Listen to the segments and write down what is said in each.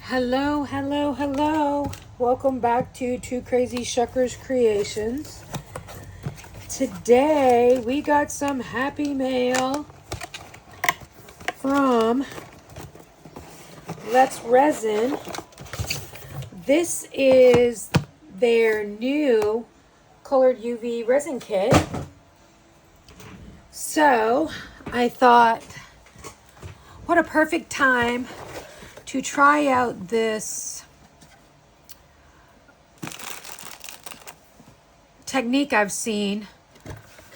Hello, hello, hello. Welcome back to TwoCrazyShuckers Creations. Today we got some happy mail from Let's Resin. This is their new colored UV resin kit. So I thought, what a perfect time to try out this technique I've seen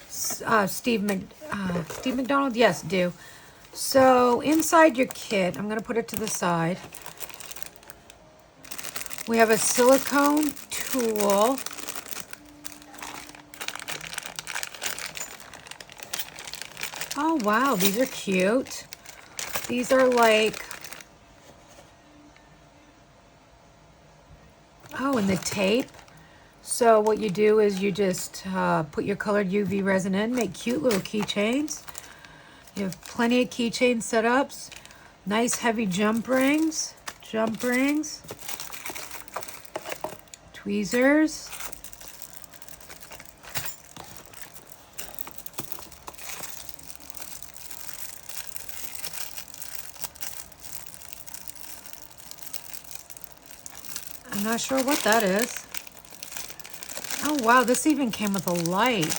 Steve McDonald, yes, do. So inside your kit, I'm going to put it to the side. We have a silicone tool. Oh wow, these are cute. These are like, oh, and the tape. So what you do is you just put your colored UV resin in, make cute little keychains. You have plenty of keychain setups, nice heavy jump rings, tweezers. I'm not sure what that is. Oh wow, this even came with a light.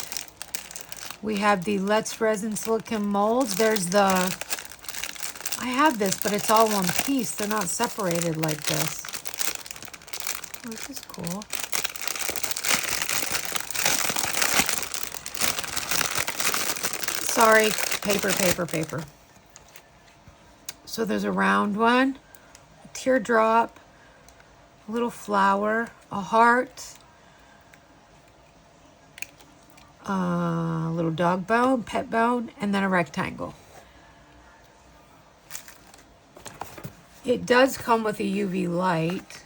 We have the Let's Resin silicone molds. There's the, I have this, but it's all one piece. They're not separated like this. Oh, this is cool. Sorry, paper. So there's a round one, a teardrop, a little flower, a heart, a little dog bone, pet bone, and then a rectangle. It does come with a UV light,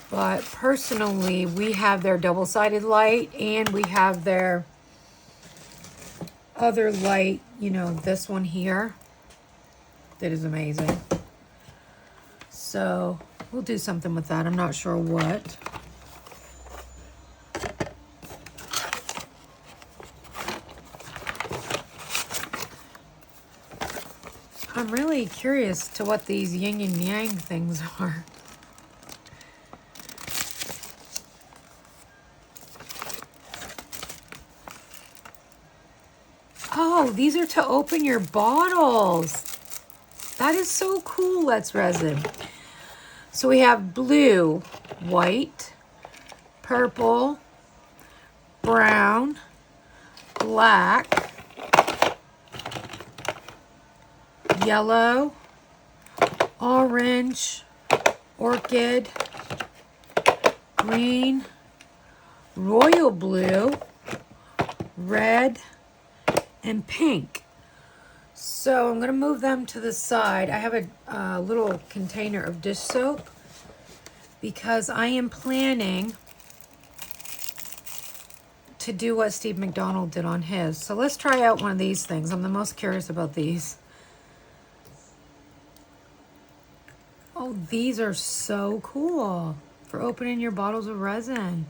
but personally, we have their double-sided light and we have their other light, you know, this one here, that is amazing. So we'll do something with that. I'm not sure what. I'm really curious to what these yin and yang things are. Oh, these are to open your bottles. That is so cool, Let's Resin. So we have blue, white, purple, brown, black, yellow, orange, orchid, green, royal blue, red, and pink. So I'm going to move them to the side. I have a little container of dish soap because I am planning to do what Steve McDonald did on his. So let's try out one of these things. I'm the most curious about these. Oh, these are so cool for opening your bottles of resin.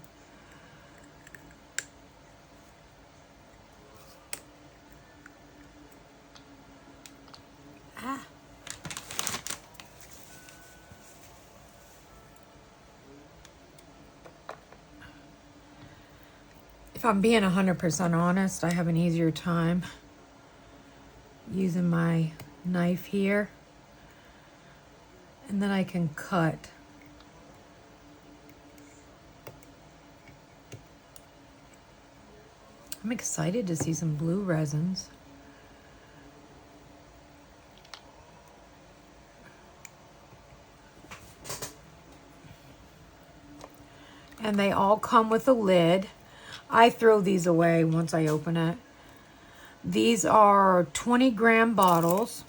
Ah. If I'm being 100% honest, I have an easier time using my knife here. And then I can cut. I'm excited to see some blue resins. And they all come with a lid. I throw these away once I open it. These are 20-gram bottles.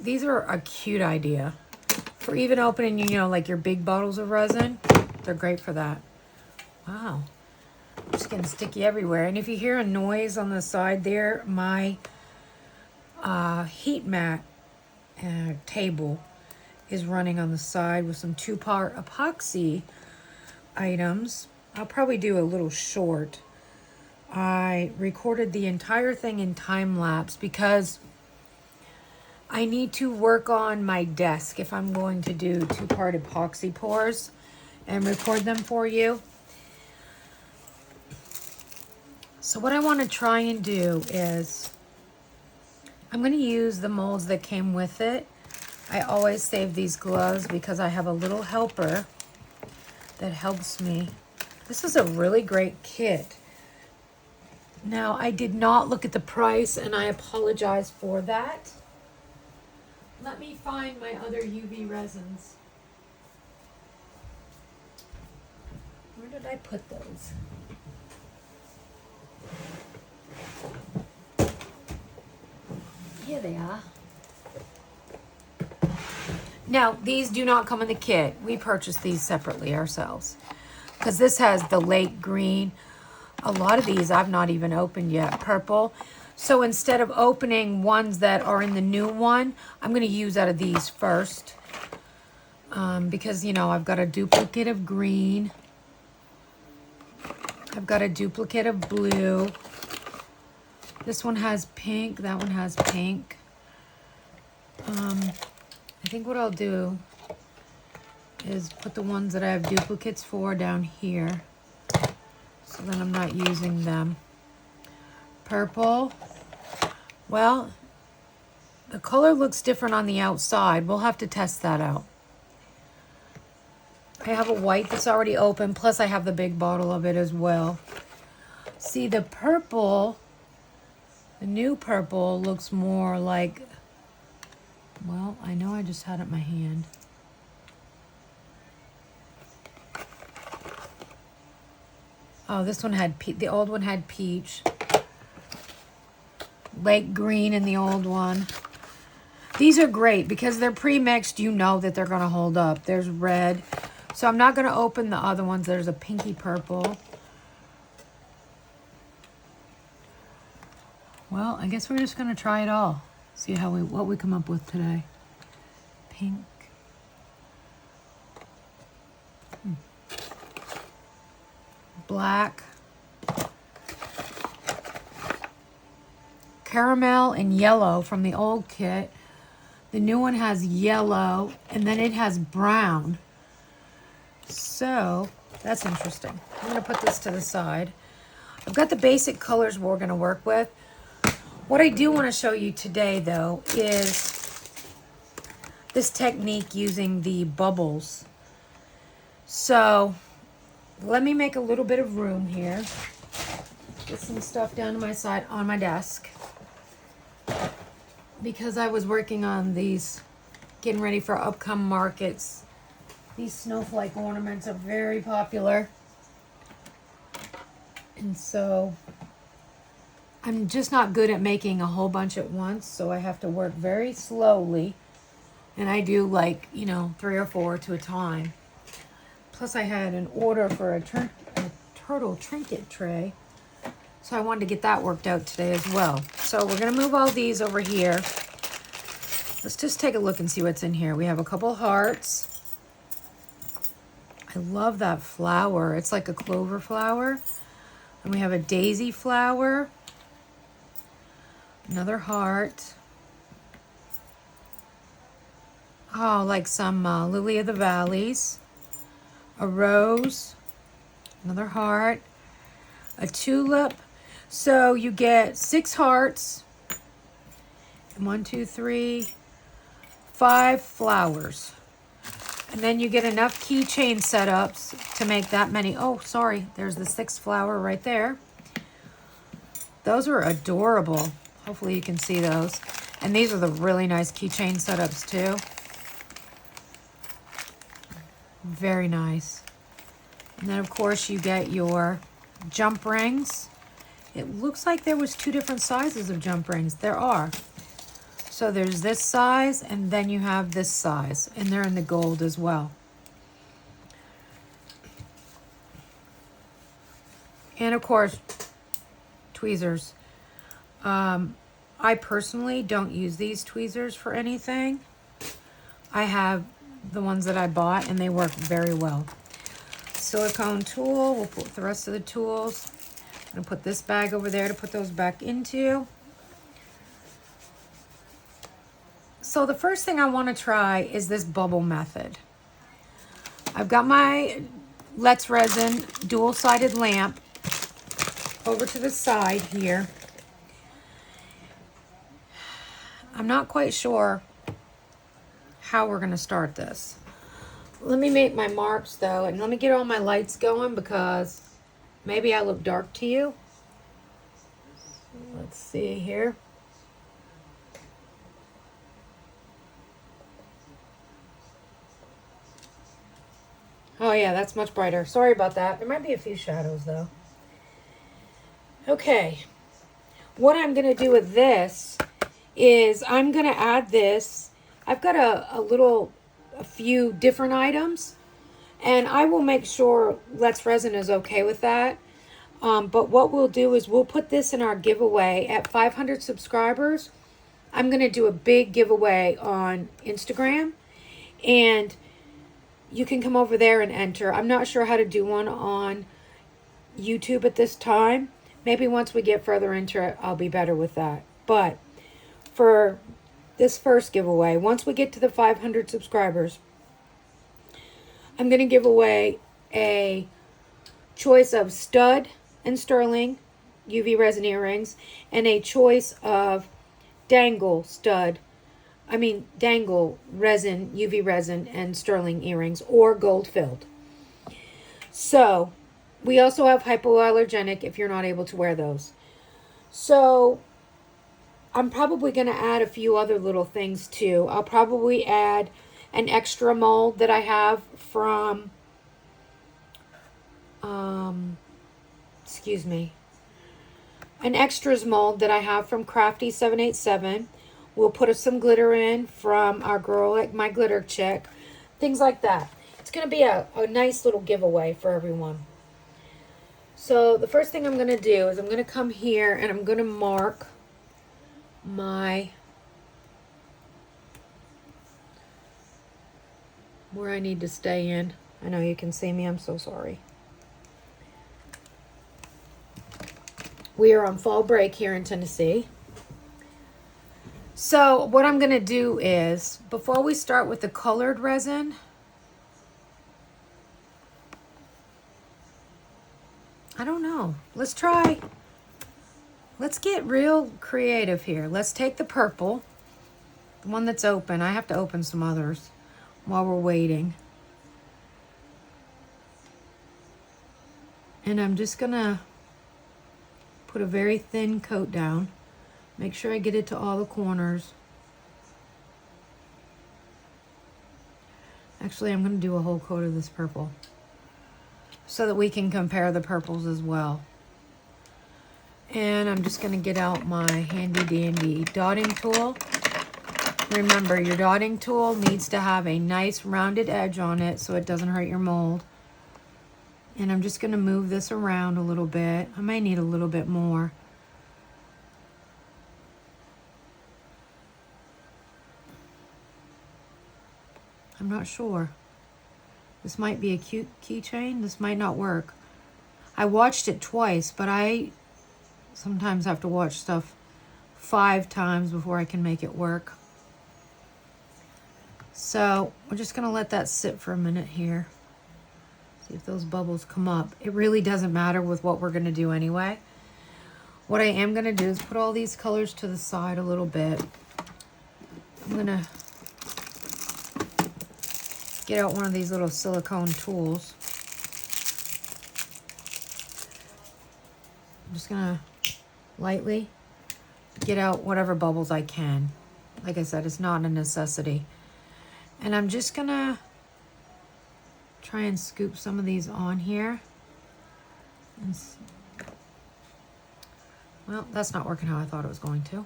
These are a cute idea for even opening, you know, like your big bottles of resin. They're great for that. Wow. It's getting sticky everywhere. And if you hear a noise on the side there, my heat mat table is running on the side with some 2-part epoxy items. I'll probably do a little short. I recorded the entire thing in time lapse because I need to work on my desk if I'm going to do 2-part epoxy pours and record them for you. So what I want to try and do is I'm going to use the molds that came with it. I always save these gloves because I have a little helper that helps me. This is a really great kit. Now, I did not look at the price, and I apologize for that. Let me find my other UV resins. Where did I put those? Here they are. Now, these do not come in the kit. We purchased these separately ourselves. Because this has the lake green. A lot of these I've not even opened yet. Purple. So instead of opening ones that are in the new one, I'm going to use out of these first. Because, you know, I've got a duplicate of green. I've got a duplicate of blue. This one has pink. That one has pink. I think what I'll do is put the ones that I have duplicates for down here. So then I'm not using them. Purple. Well, the color looks different on the outside. We'll have to test that out. I have a white that's already open, plus I have the big bottle of it as well. See, the purple, the new purple looks more like, well, I know I just had it in my hand. Oh, this one had, the old one had peach. Lake green in the old one. These are great because they're pre-mixed. You know that they're going to hold up. There's red. So I'm not going to open the other ones. There's a pinky purple. Well, I guess we're just going to try it all. See how what we come up with today. Pink. Black. Caramel and yellow from the old kit. The new one has yellow and then it has brown. So that's interesting. I'm going to put this to the side. I've got the basic colors we're going to work with. What I do want to show you today, though, is this technique using the bubbles. So let me make a little bit of room here. Get some stuff down to my side on my desk. Because I was working on these, getting ready for upcoming markets. These snowflake ornaments are very popular. And so I'm just not good at making a whole bunch at once, so I have to work very slowly. And I do like, you know, 3 or 4 to a time. Plus I had an order for a turtle trinket tray. So I wanted to get that worked out today as well. So we're going to move all these over here. Let's just take a look and see what's in here. We have a couple hearts. I love that flower. It's like a clover flower. And we have a daisy flower. Another heart. Oh, like some lily of the valleys. A rose. Another heart. A tulip. So you get 6 hearts. 1, 2, 3, 5 flowers. And then you get enough keychain setups to make that many. Oh, sorry. There's the 6th flower right there. Those are adorable. Hopefully you can see those. And these are the really nice keychain setups too. Very nice. And then of course you get your jump rings. It looks like there was 2 different sizes of jump rings. There are. So there's this size and then you have this size. And they're in the gold as well. And of course, tweezers. I personally don't use these tweezers for anything. I have the ones that I bought and they work very well. Silicone tool, we'll put the rest of the tools. I'm gonna put this bag over there to put those back into. So the first thing I want to try is this bubble method. I've got my Let's Resin dual-sided lamp over to the side here. I'm not quite sure how we're going to start this. Let me make my marks though, and let me get all my lights going because maybe I look dark to you. Let's see here. Oh yeah, that's much brighter. Sorry about that. There might be a few shadows though. Okay. What I'm going to do with this is I'm going to add this. I've got a few different items, and I will make sure Let's Resin is okay with that. But what we'll do is we'll put this in our giveaway at 500 subscribers. I'm going to do a big giveaway on Instagram, and you can come over there and enter. I'm not sure how to do one on YouTube at this time. Maybe once we get further into it, I'll be better with that. But for this first giveaway, once we get to the 500 subscribers, I'm going to give away a choice of stud and sterling UV resin earrings and a choice of dangle resin, UV resin, and sterling earrings, or gold filled. So, we also have hypoallergenic if you're not able to wear those. So, I'm probably going to add a few other little things too. I'll probably add an extra mold that I have from, an extras mold that I have from Crafty787. We'll put some glitter in from our girl at My Glitter Chick. Things like that. It's going to be a nice little giveaway for everyone. So the first thing I'm going to do is I'm going to come here and I'm going to mark where I need to stay in. I know you can see me. I'm so sorry. We are on fall break here in Tennessee. So what I'm going to do is, before we start with the colored resin, I don't know. Let's get real creative here. Let's take the purple, the one that's open. I have to open some others while we're waiting. And I'm just going to put a very thin coat down. Make sure I get it to all the corners. Actually, I'm going to do a whole coat of this purple so that we can compare the purples as well. And I'm just going to get out my handy dandy dotting tool. Remember, your dotting tool needs to have a nice rounded edge on it so it doesn't hurt your mold. And I'm just going to move this around a little bit. I may need a little bit more. I'm not sure. This might be a cute keychain. This might not work. I watched it twice, but I sometimes have to watch stuff 5 times before I can make it work. So we're just going to let that sit for a minute here. See if those bubbles come up. It really doesn't matter with what we're going to do anyway. What I am going to do is put all these colors to the side a little bit. I'm going to get out one of these little silicone tools. I'm just going to lightly get out whatever bubbles I can. Like I said, it's not a necessity. And I'm just going to try and scoop some of these on here. Well, that's not working how I thought it was going to.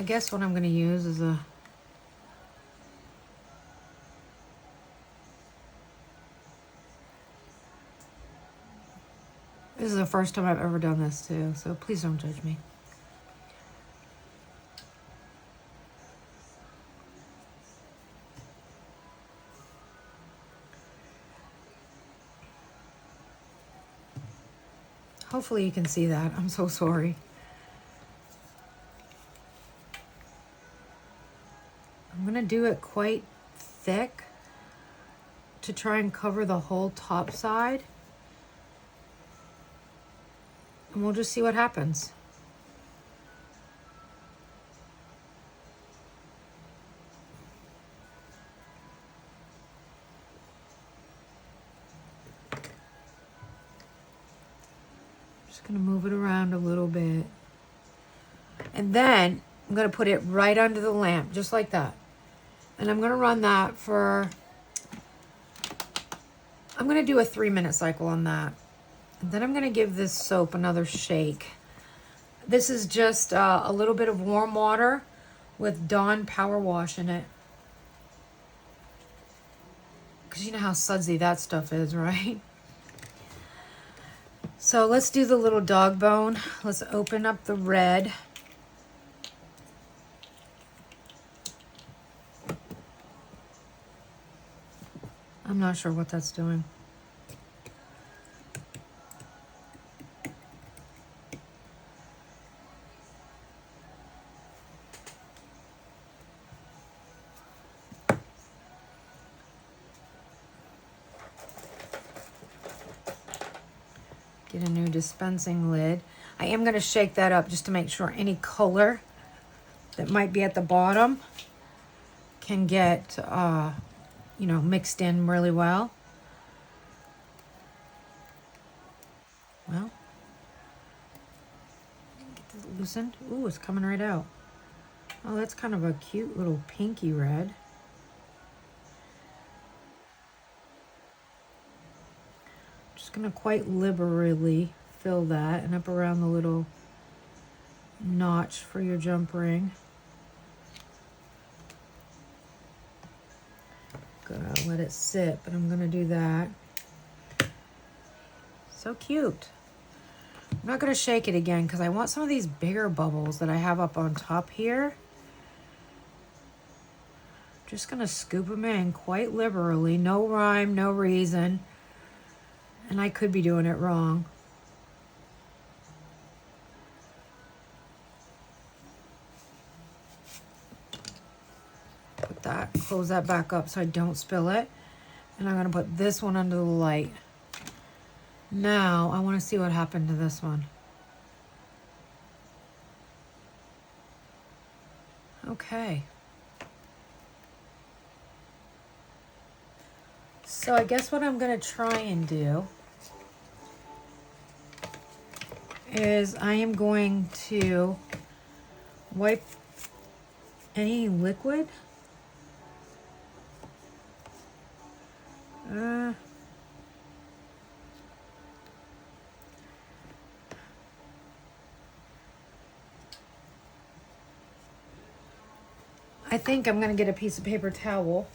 I guess what I'm going to use is a This is the first time I've ever done this too, so please don't judge me. Hopefully you can see that. I'm so sorry. I'm gonna do it quite thick to try and cover the whole top side. And we'll just see what happens. Just gonna move it around a little bit. And then I'm gonna put it right under the lamp, just like that. And I'm gonna run that for, I'm gonna do a 3-minute cycle on that. And then I'm gonna give this soap another shake. This is just a little bit of warm water with Dawn Power Wash in it. Because you know how sudsy that stuff is, right? So let's do the little dog bone. Let's open up the red. I'm not sure what that's doing. Get a new dispensing lid. I am going to shake that up just to make sure any color that might be at the bottom can get, you know, mixed in really well. Well, get this loosened. Ooh, it's coming right out. Oh, that's kind of a cute little pinky red. Just gonna quite liberally fill that and up around the little notch for your jump ring. Gonna let it sit, but I'm gonna do that. So cute. I'm not gonna shake it again because I want some of these bigger bubbles that I have up on top here. Just gonna scoop them in quite liberally. No rhyme, no reason. And I could be doing it wrong. Put that, close that back up so I don't spill it. And I'm gonna put this one under the light. Now, I wanna see what happened to this one. Okay. So I guess what I'm gonna try and do is I am going to wipe any liquid. I think I'm gonna get a piece of paper towel.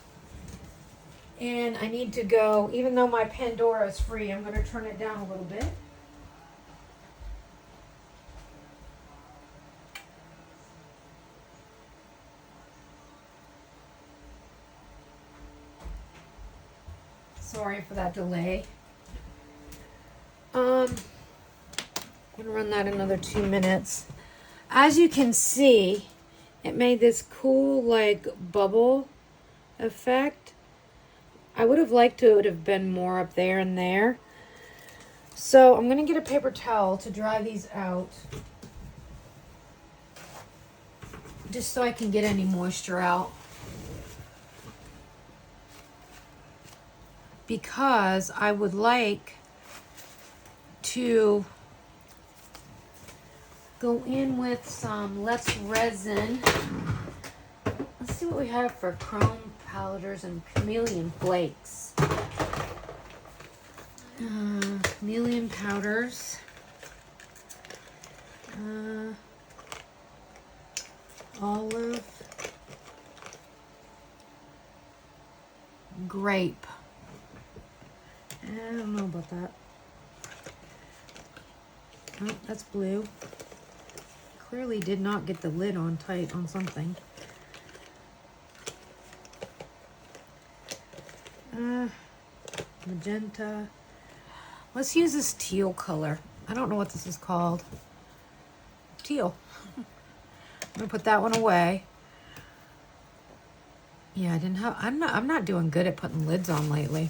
And I need to go, even though my Pandora is free, I'm gonna turn it down a little bit. Sorry for that delay. I'm gonna run that another 2 minutes. As you can see, it made this cool like bubble effect. I would have liked to it have been more up there and there. So I'm gonna get a paper towel to dry these out. Just so I can get any moisture out. Because I would like to go in with some less resin. Let's see what we have for chrome powders and chameleon flakes. Chameleon powders. Olive. Grape. I don't know about that. Oh, that's blue. Clearly did not get the lid on tight on something. Magenta. Let's use this teal color. I don't know what this is called. Teal. I'm gonna put that one away. Yeah, I didn't have, I'm not doing good at putting lids on lately.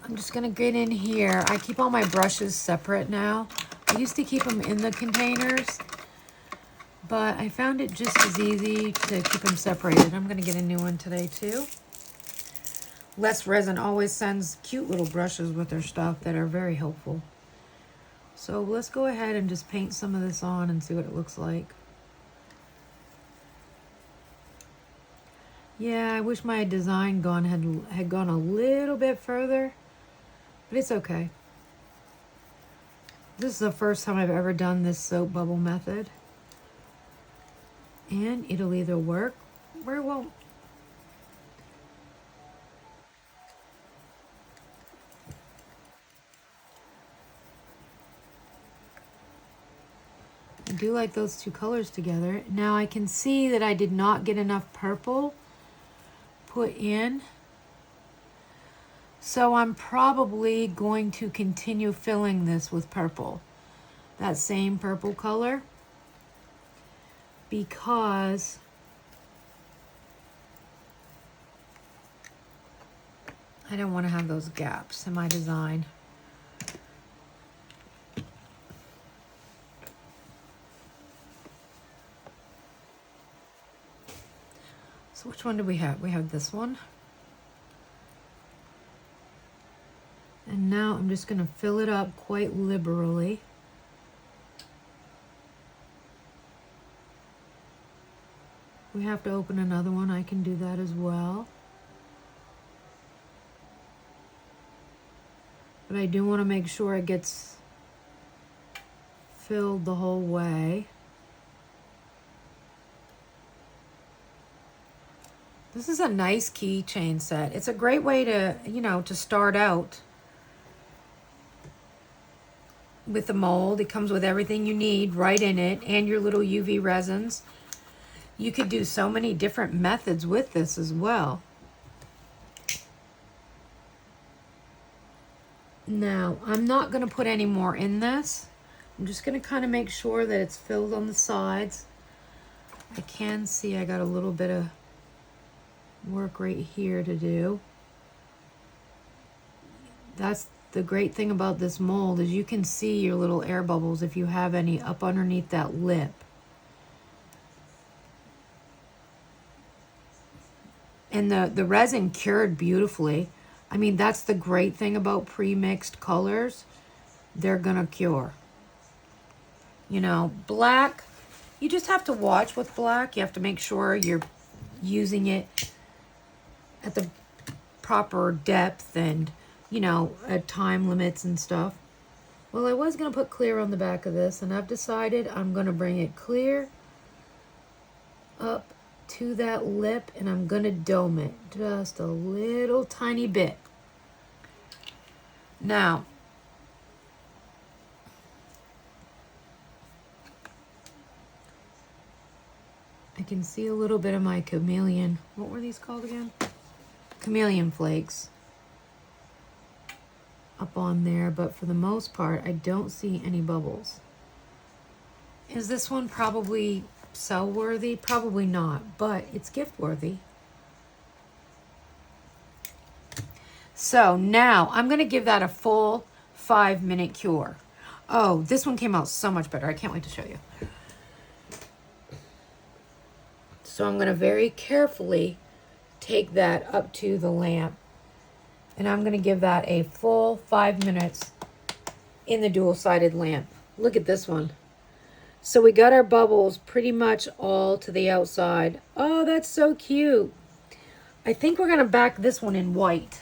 I'm just gonna get in here. I keep all my brushes separate now. I used to keep them in the containers, but I found it just as easy to keep them separated. I'm gonna get a new one today too. Les Resin always sends cute little brushes with their stuff that are very helpful. So let's go ahead and just paint some of this on and see what it looks like. Yeah, I wish my design had gone a little bit further, but it's okay. This is the first time I've ever done this soap bubble method, and it'll either work or it won't. I do like those two colors together. Now I can see that I did not get enough purple put in. So I'm probably going to continue filling this with purple. That same purple color. Because I don't want to have those gaps in my design. So which one do we have? We have this one. And now I'm just going to fill it up quite liberally. We have to open another one. I can do that as well. But I do want to make sure it gets filled the whole way. This is a nice keychain set. It's a great way to, you know, to start out with the mold. It comes with everything you need right in it and your little UV resins. You could do so many different methods with this as well. Now, I'm not going to put any more in this. I'm just going to kind of make sure that it's filled on the sides. I can see I got a little bit of work right here to do. That's the great thing about this mold, is you can see your little air bubbles if you have any up underneath that lip. And the resin cured beautifully. I mean, that's the great thing about pre-mixed colors. They're gonna cure. You know, black, you just have to watch with black. You have to make sure you're using it at the proper depth and, you know, at time limits and stuff. Well, I was going to put clear on the back of this, and I've decided I'm going to bring it clear up to that lip, and I'm going to dome it just a little tiny bit. Now, I can see a little bit of my chameleon. What were these called again? Chameleon flakes up on there, but for the most part, I don't see any bubbles. Is this one probably sell worthy? Probably not, but it's gift worthy. So now I'm going to give that a full 5-minute cure. Oh, this one came out so much better. I can't wait to show you. So I'm going to very carefully take that up to the lamp, and I'm going to give that a full 5 minutes in the dual-sided lamp. Look at this one. So we got our bubbles pretty much all to the outside. Oh, that's so cute. I think we're going to back this one in white.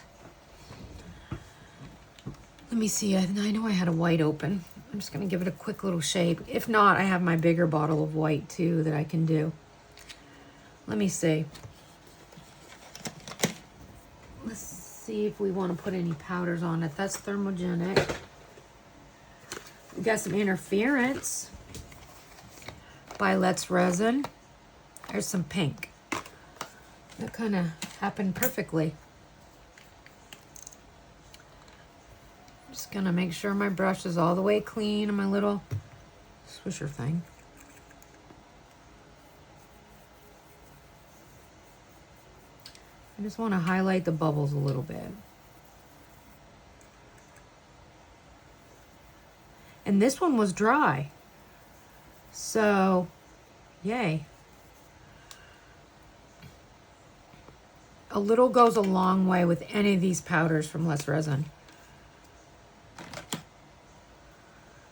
Let me see. I know I had a white open. I'm just going to give it a quick little shake. If not, I have my bigger bottle of white too that I can do. Let me see. Let's see if we want to put any powders on it. That's thermogenic. We got some Interference by Let's Resin. There's some pink. That kind of happened perfectly. I'm just gonna make sure my brush is all the way clean on my little swisher thing. I just want to highlight the bubbles a little bit. And this one was dry. So, yay. A little goes a long way with any of these powders from Less Resin.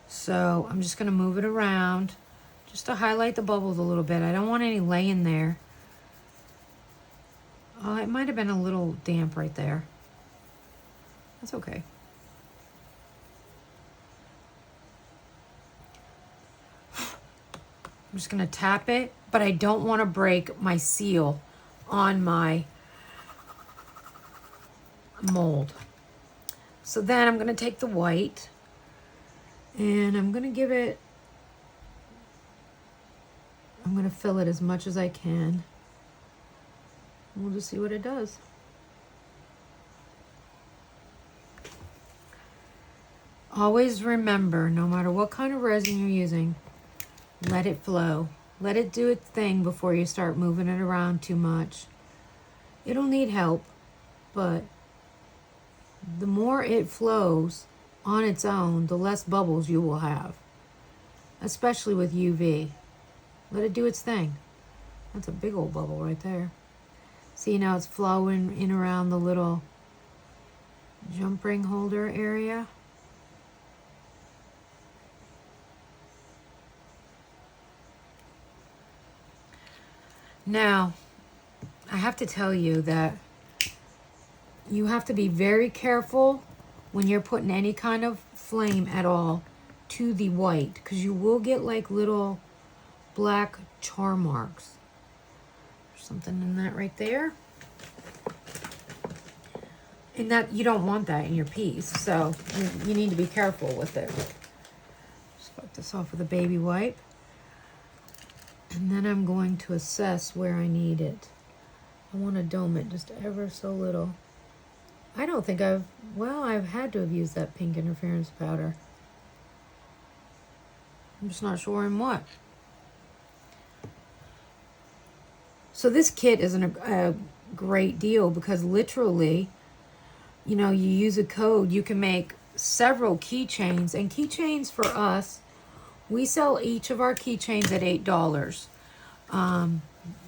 So I'm just going to move it around just to highlight the bubbles a little bit. I don't want any laying there. Oh, it might have been a little damp right there. That's okay. I'm just going to tap it, but I don't want to break my seal on my mold. So then I'm going to take the white and I'm going to give it, I'm going to fill it as much as I can. We'll just see what it does. Always remember, no matter what kind of resin you're using, let it flow. Let it do its thing before you start moving it around too much. It'll need help, but the more it flows on its own, the less bubbles you will have, especially with UV. Let it do its thing. That's a big old bubble right there. See, now it's flowing in around the little jump ring holder area. Now, I have to tell you that you have to be very careful when you're putting any kind of flame at all to the white, because you will get like little black char marks. There's something in that right there. And that, you don't want that in your piece, so you need to be careful with it. Just wipe this off with a baby wipe. And then I'm going to assess where I need it. I want to dome it just ever so little. I don't think I've had to have used that pink interference powder. I'm just not sure in what. So this kit is a great deal because literally, you know, you use a code, you can make several keychains. And keychains for us, we sell each of our keychains at $8.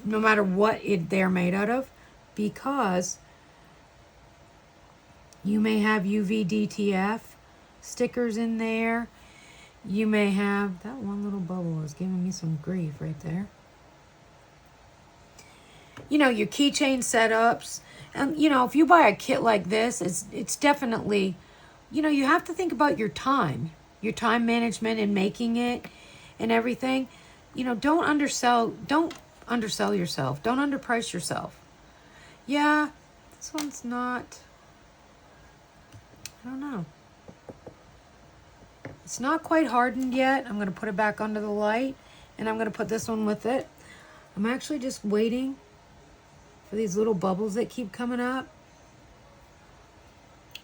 No matter what they're made out of, because you may have UV DTF stickers in there. You may have, that one little bubble is giving me some grief right there. You know, your keychain setups. And, you know, if you buy a kit like this, it's definitely, you know, you have to think about your time management in making it and everything. You know, don't undersell yourself. Don't underprice yourself. Yeah, this one's not, I don't know. It's not quite hardened yet. I'm going to put it back under the light, and I'm going to put this one with it. I'm actually just waiting for these little bubbles that keep coming up.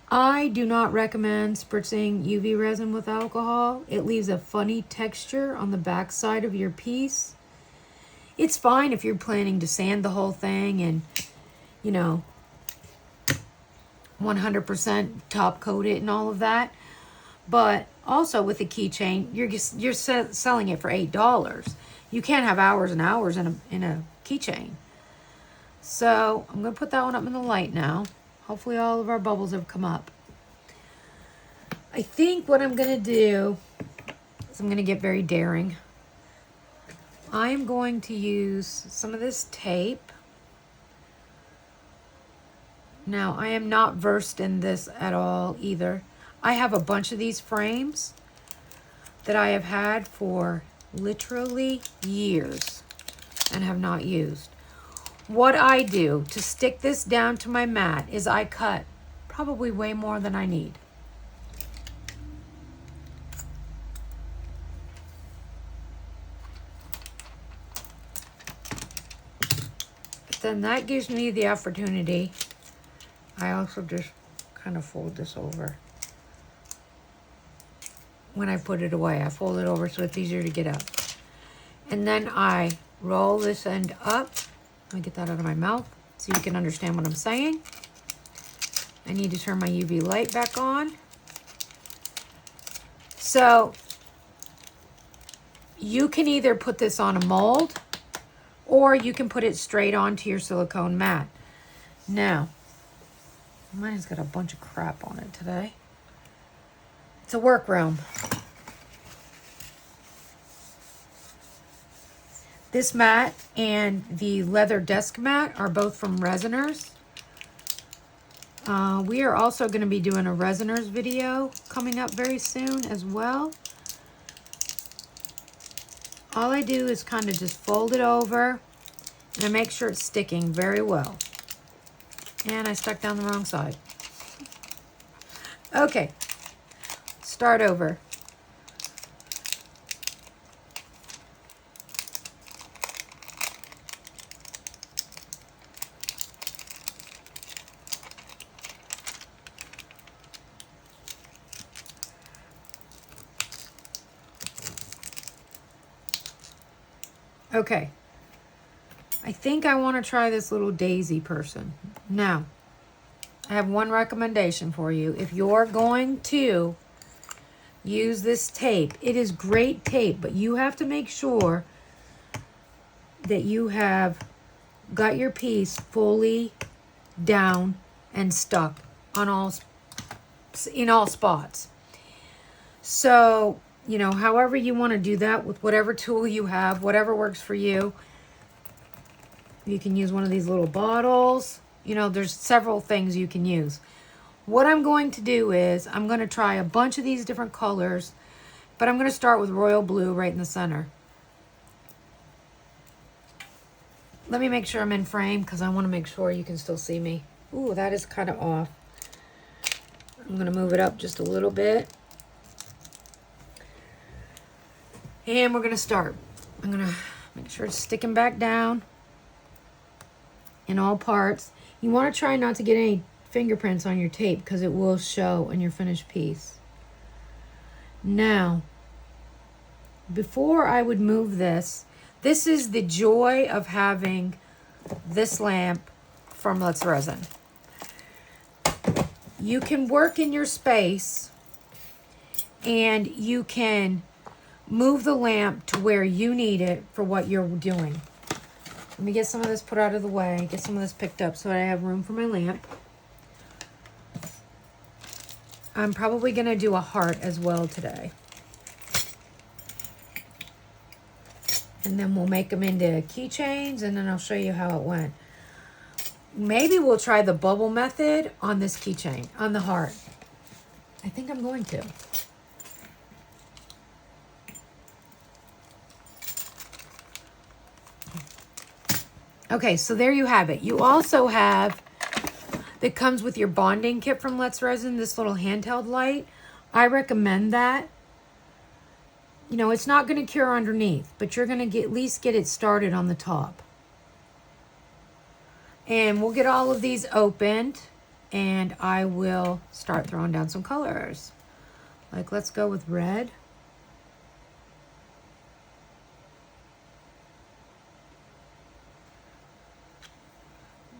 I do not recommend spritzing UV resin with alcohol. It leaves a funny texture on the back side of your piece. It's fine if you're planning to sand the whole thing and, you know, 100% top coat it and all of that. But also with a keychain, you're selling it for $8. You can't have hours and hours in a keychain. So I'm going to put that one up in the light now. Hopefully all of our bubbles have come up. I think what I'm going to do is I'm going to get very daring. I am going to use some of this tape. Now, I am not versed in this at all either. I have a bunch of these frames that I have had for literally years and have not used. What I do to stick this down to my mat is I cut probably way more than I need. But then that gives me the opportunity. I also just kind of fold this over. when I put it away. I fold it over so it's easier to get up. And then I roll this end up. Let me get that out of my mouth so you can understand what I'm saying. I need to turn my UV light back on. So you can either put this on a mold or you can put it straight onto your silicone mat. Now, mine has got a bunch of crap on it today. It's a workroom. This mat and the leather desk mat are both from Resiners. We are also going to be doing a Resiners video coming up very soon as well. All I do is kind of just fold it over and I make sure it's sticking very well. And I stuck down the wrong side. Okay, start over. Okay, I think I want to try this little daisy person. Now, I have one recommendation for you. If you're going to use this tape, it is great tape, but you have to make sure that you have got your piece fully down and stuck on in all spots. So, you know, however you want to do that with whatever tool you have, whatever works for you. You can use one of these little bottles. You know, there's several things you can use. What I'm going to do is I'm going to try a bunch of these different colors, but I'm going to start with royal blue right in the center. Let me make sure I'm in frame because I want to make sure you can still see me. Ooh, that is kind of off. I'm going to move it up just a little bit. And we're going to start. I'm going to make sure it's sticking back down in all parts. You want to try not to get any fingerprints on your tape because it will show in your finished piece. Now, before I would move this, this is the joy of having this lamp from Let's Resin. You can work in your space and you can move the lamp to where you need it for what you're doing. Let me get some of this put out of the way, get some of this picked up so I have room for my lamp. I'm probably going to do a heart as well today. And then we'll make them into keychains and then I'll show you how it went. Maybe we'll try the bubble method on this keychain, on the heart. I think I'm going to. Okay, so there you have it. You also have, that comes with your bonding kit from Let's Resin, this little handheld light. I recommend that. You know, it's not going to cure underneath, but you're going to at least get it started on the top. And we'll get all of these opened, and I will start throwing down some colors. Like, let's go with red.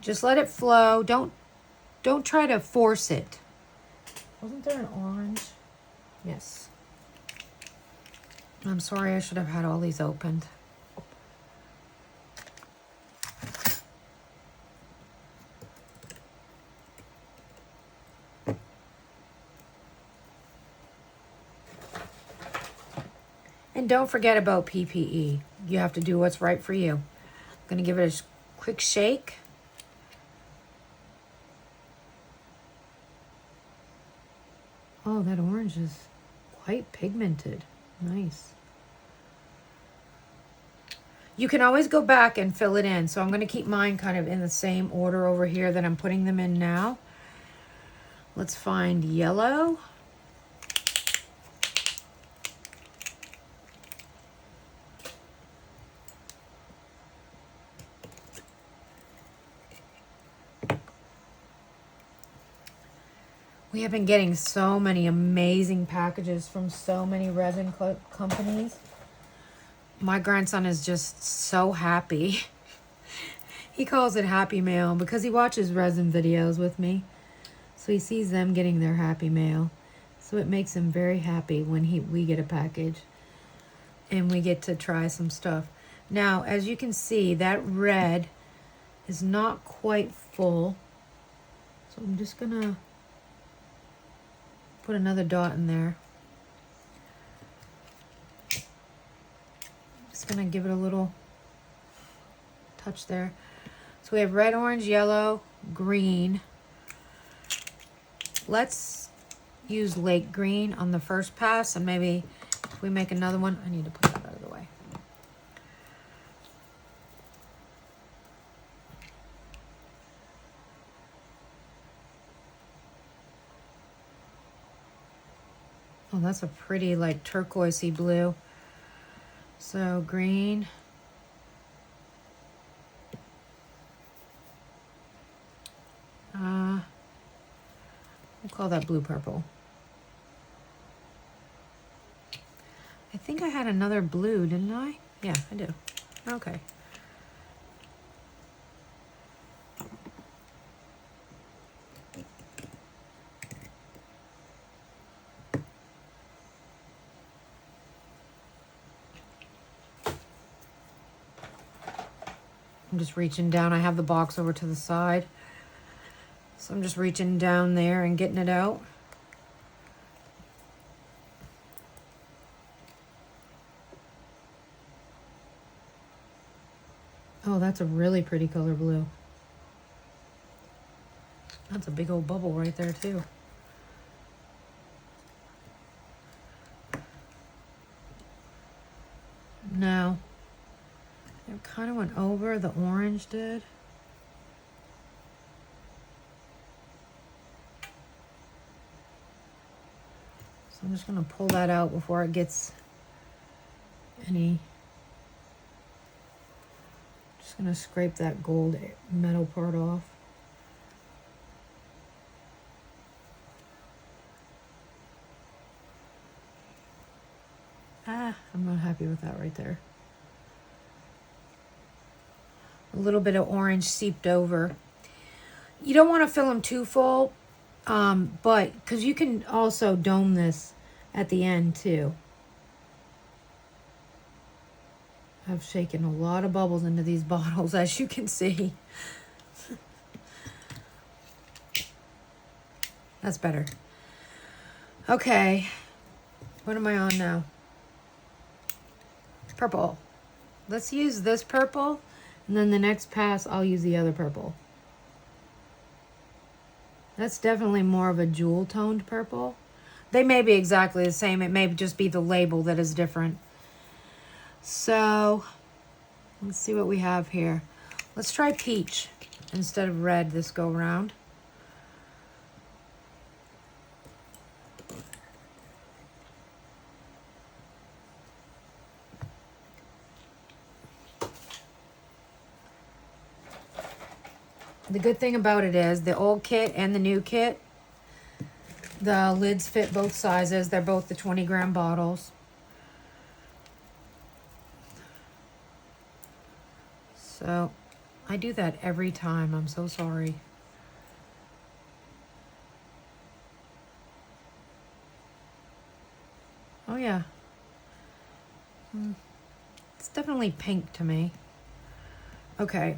Just let it flow. Don't try to force it. Wasn't there an orange? Yes. I'm sorry, I should have had all these opened. And don't forget about PPE. You have to do what's right for you. I'm going to give it a quick shake. Oh, that orange is quite pigmented. Nice. You can always go back and fill it in. So I'm going to keep mine kind of in the same order over here that I'm putting them in now. Let's find yellow. We We have been getting so many amazing packages from so many resin companies. My grandson is just so happy. He calls it happy mail because he watches resin videos with me. So he sees them getting their happy mail. So it makes him very happy when we get a package and we get to try some stuff. Now, as you can see, that red is not quite full. So I'm just gonna put another dot in there. Just gonna give it a little touch there. So we have red, orange, yellow, green. Let's use lake green on the first pass, and maybe if we make another one, I need to put that out of the way. Oh, that's a pretty like turquoisey blue. So green. We'll call that blue purple. I think I had another blue, didn't I? Yeah, I do. Okay. I'm just reaching down. I have the box over to the side. So I'm just reaching down there and getting it out. Oh, that's a really pretty color blue. That's a big old bubble right there too. Now, it kind of went over, the orange did. So I'm just going to pull that out before it gets any. Just going to scrape that gold metal part off. I'm not happy with that right there. A little bit of orange seeped over. You don't want to fill them too full, but because you can also dome this at the end too. I've shaken a lot of bubbles into these bottles, as you can see. That's better. Okay, what am I on now? Purple. Let's use this purple, and then the next pass I'll use the other purple. That's definitely more of a jewel toned purple. They may be exactly the same. It may just be the label that is different. So let's see what we have here. Let's try peach instead of red this go round. The good thing about it is the old kit and the new kit, the lids fit both sizes. They're both the 20-gram bottles. So I do that every time. I'm so sorry. Oh yeah. It's definitely pink to me. Okay.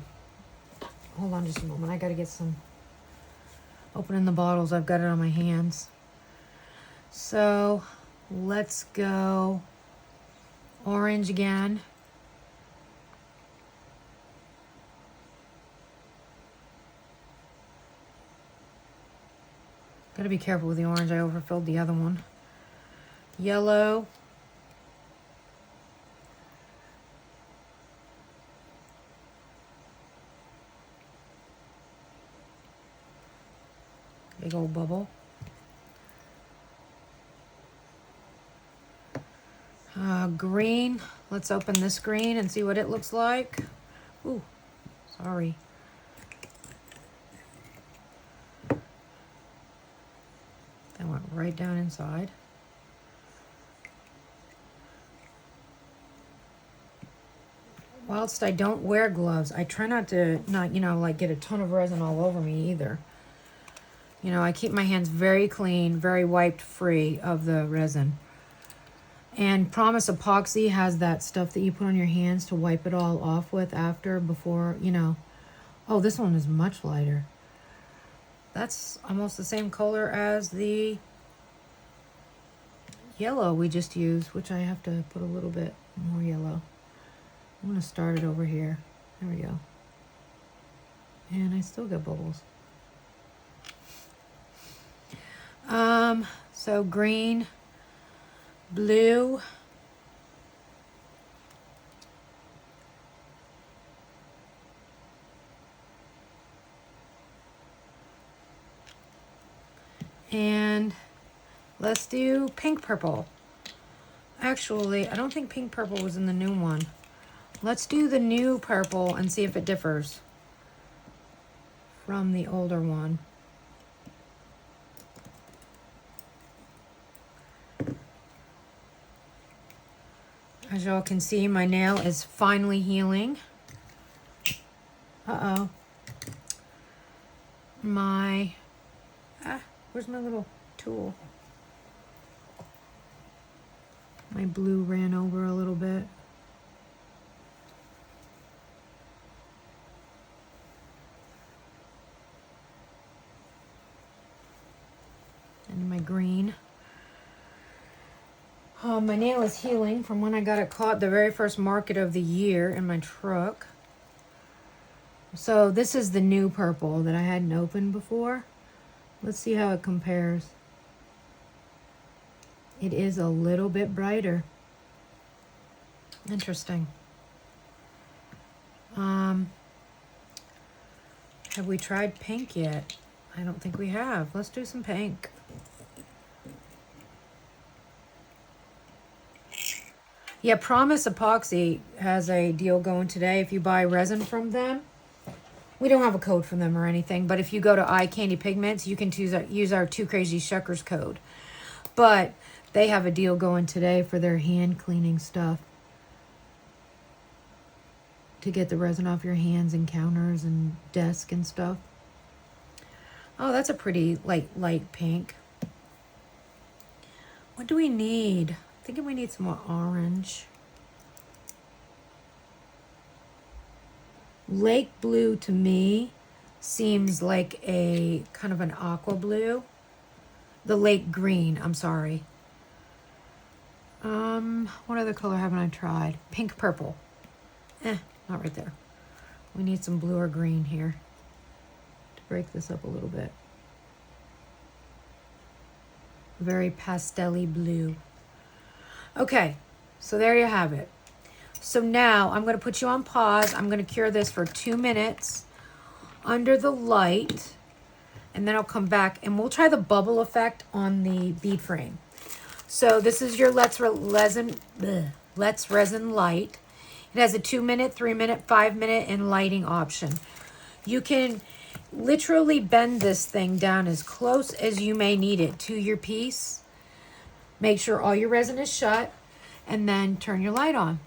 Hold on just a moment. I gotta get some opening the bottles. I've got it on my hands. So let's go orange again. Gotta be careful with the orange. I overfilled the other one. Yellow. Big old bubble. Green. Let's open this green and see what it looks like. Ooh, sorry. right down inside. Whilst I don't wear gloves, I try not to, you know, like get a ton of resin all over me either. You know, I keep my hands very clean, very wiped free of the resin. And Promise Epoxy has that stuff that you put on your hands to wipe it all off with after, before, you know. Oh, this one is much lighter. That's almost the same color as the yellow we just used, which I have to put a little bit more yellow. I'm going to start it over here. There we go. And I still got bubbles. So green, blue, and let's do pink purple. Actually, I don't think pink purple was in the new one. Let's do the new purple and see if it differs from the older one. As y'all can see, my nail is finally healing. Uh-oh. Where's my little tool? My blue ran over a little bit. And my green. My nail is healing from when I got it caught the very first market of the year in my truck. So this is the new purple that I hadn't opened before. Let's see how it compares. It is a little bit brighter. Interesting. Have we tried pink yet? I don't think we have. Let's do some pink. Yeah, Promise Epoxy has a deal going today. If you buy resin from them, we don't have a code from them or anything, but if you go to Eye Candy Pigments, you can use our TwoCrazyShuckers code. But they have a deal going today for their hand cleaning stuff, to get the resin off your hands and counters and desk and stuff. Oh, that's a pretty light pink. What do we need? I'm thinking we need some more orange. Lake blue to me seems like a kind of an aqua blue. The lake green, I'm sorry. What other color haven't I tried? Pink purple. Not right there. We need some blue or green here to break this up a little bit. Very pastel-y blue. Okay, so there you have it. So now I'm going to put you on pause. I'm going to cure this for 2 minutes under the light, and then I'll come back and we'll try the bubble effect on the bead frame. So this is your Let's Resin Light. It has a 2-minute, 3-minute, 5-minute, and lighting option. You can literally bend this thing down as close as you may need it to your piece. Make sure all your resin is shut, and then turn your light on.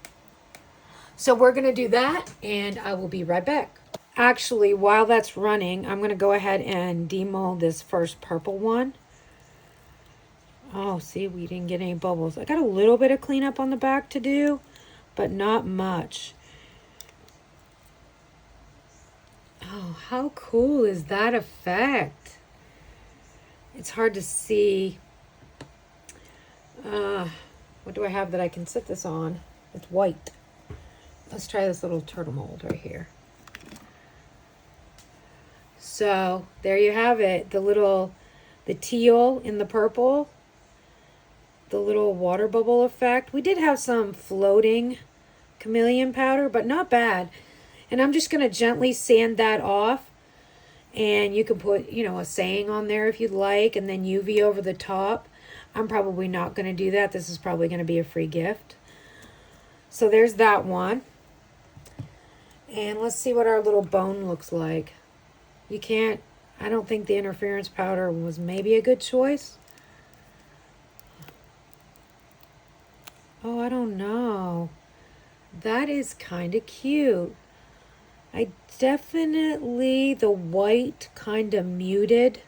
So we're going to do that, and I will be right back. Actually, while that's running, I'm going to go ahead and demold this first purple one. Oh, see, we didn't get any bubbles. I got a little bit of cleanup on the back to do, but not much. Oh, how cool is that effect? It's hard to see. What do I have that I can sit this on? It's white. Let's try this little turtle mold right here. So there you have it. The teal in the purple. The little water bubble effect. We did have some floating chameleon powder, but not bad. And I'm just going to gently sand that off. And you can put, a saying on there if you'd like, and then UV over the top. I'm probably not going to do that. This is probably going to be a free gift. So there's that one. And let's see what our little bone looks like. I don't think the interference powder was maybe a good choice. Oh, I don't know. That is kind of cute. I definitely, the white kind of muted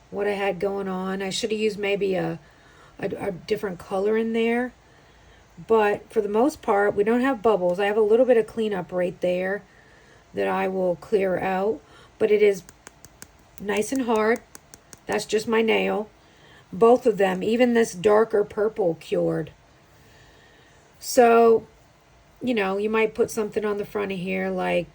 what I had going on. I should have used maybe a different color in there. But for the most part, we don't have bubbles. I have a little bit of cleanup right there that I will clear out. But it is nice and hard. That's just my nail. Both of them, even this darker purple, cured. So, you know, you might put something on the front of here like,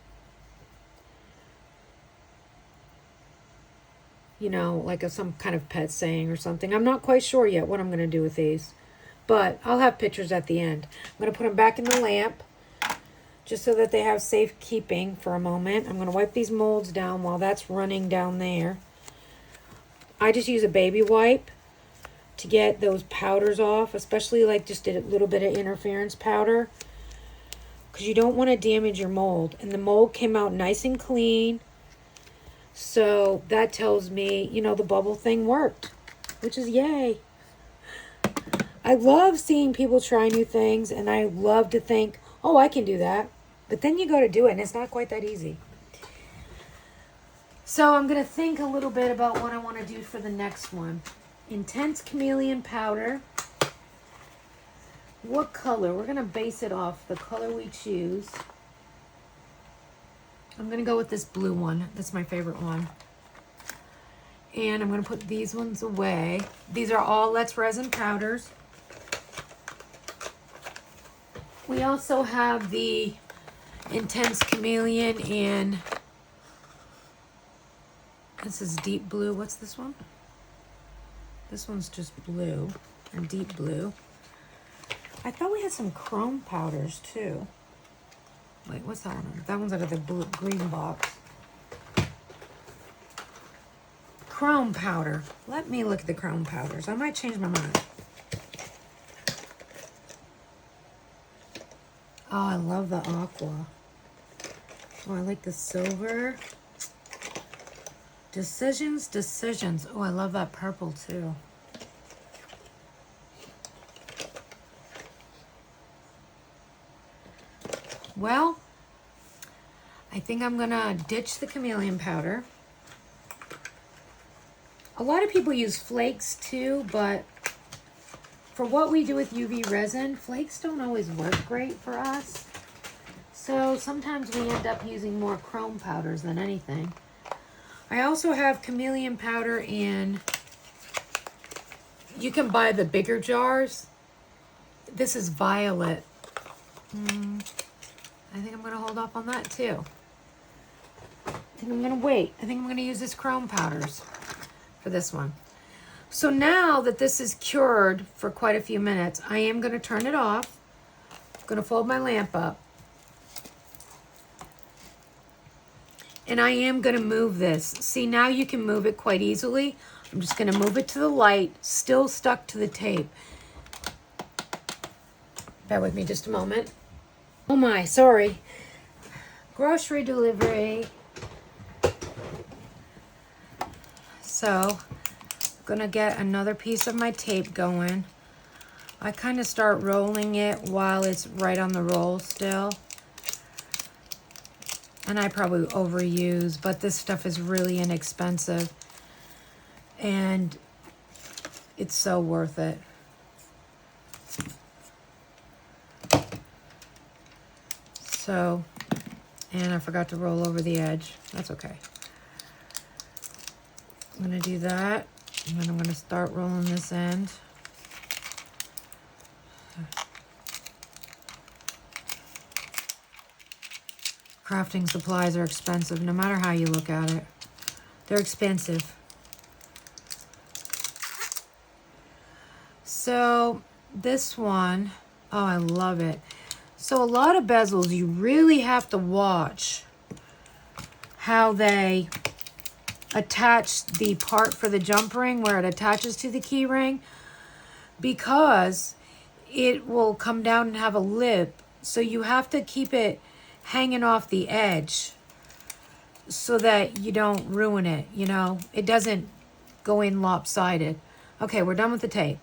you know, like some kind of pet saying or something. I'm not quite sure yet what I'm going to do with these. But I'll have pictures at the end. I'm going to put them back in the lamp just so that they have safekeeping for a moment. I'm going to wipe these molds down while that's running down there. I just use a baby wipe to get those powders off, especially like just a little bit of interference powder, because you don't want to damage your mold. And the mold came out nice and clean. So that tells me, you know, the bubble thing worked, which is yay. I love seeing people try new things, and I love to think, oh, I can do that. But then you go to do it, and it's not quite that easy. So I'm going to think a little bit about what I want to do for the next one. Intense Chameleon powder. What color? We're going to base it off the color we choose. I'm going to go with this blue one. That's my favorite one. And I'm going to put these ones away. These are all Let's Resin powders. We also have the Intense Chameleon in, this is deep blue. What's this one? This one's just blue, or deep blue. I thought we had some chrome powders too. Wait, what's that one? That one's out of the blue, green box. Chrome powder. Let me look at the chrome powders. I might change my mind. Oh, I love the aqua. Oh, I like the silver. Decisions. Oh, I love that purple too. Well, I think I'm gonna ditch the chameleon powder. A lot of people use flakes too, but for what we do with UV resin, flakes don't always work great for us. So sometimes we end up using more chrome powders than anything. I also have chameleon powder in, you can buy the bigger jars. This is violet. I think I'm going to hold off on that too. I think I'm going to wait. I think I'm going to use this chrome powders for this one. So now that this is cured for quite a few minutes, I am going to turn it off. I'm going to fold my lamp up. And I am going to move this. See, now you can move it quite easily. I'm just going to move it to the light, still stuck to the tape. Bear with me just a moment. Oh my, sorry. Grocery delivery. So, I'm going to get another piece of my tape going. I kind of start rolling it while it's right on the roll still. And I probably overuse, but this stuff is really inexpensive. And it's so worth it. So, and I forgot to roll over the edge. That's okay. I'm going to do that. And then I'm going to start rolling this end. Crafting supplies are expensive, no matter how you look at it. They're expensive. So this one, oh, I love it. So a lot of bezels, you really have to watch how they attach the part for the jump ring where it attaches to the key ring, because it will come down and have a lip. So you have to keep it hanging off the edge so that you don't ruin it, you know? It doesn't go in lopsided. Okay, we're done with the tape.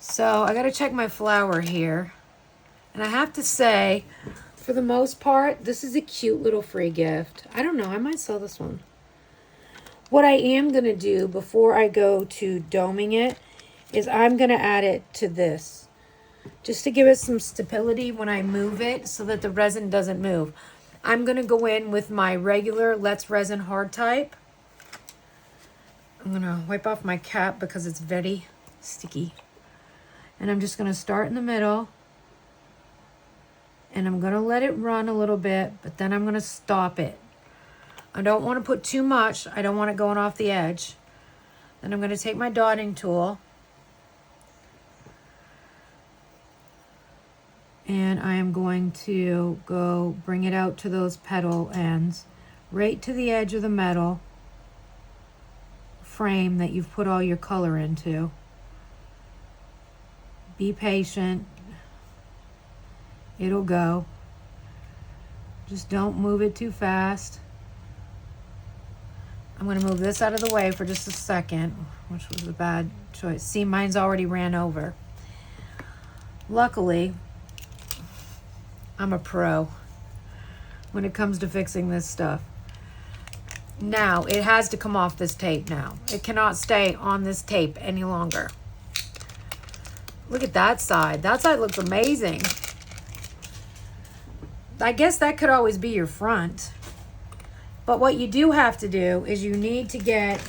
So I gotta check my flower here. And I have to say, for the most part, this is a cute little free gift. I don't know, I might sell this one. What I am gonna do before I go to doming it is I'm gonna add it to this, just to give it some stability when I move it so that the resin doesn't move. I'm gonna go in with my regular Let's Resin hard type. I'm gonna wipe off my cap because it's very sticky. And I'm just gonna start in the middle. And I'm gonna let it run a little bit, but then I'm gonna stop it. I don't wanna put too much. I don't want it going off the edge. Then I'm gonna take my dotting tool. And I am going to go bring it out to those petal ends, right to the edge of the metal frame that you've put all your color into. Be patient. It'll go. Just don't move it too fast. I'm going to move this out of the way for just a second, which was a bad choice. See, mine's already ran over. Luckily, I'm a pro when it comes to fixing this stuff. Now, it has to come off this tape now. It cannot stay on this tape any longer. Look at that side. That side looks amazing. I guess that could always be your front. But what you do have to do is you need to get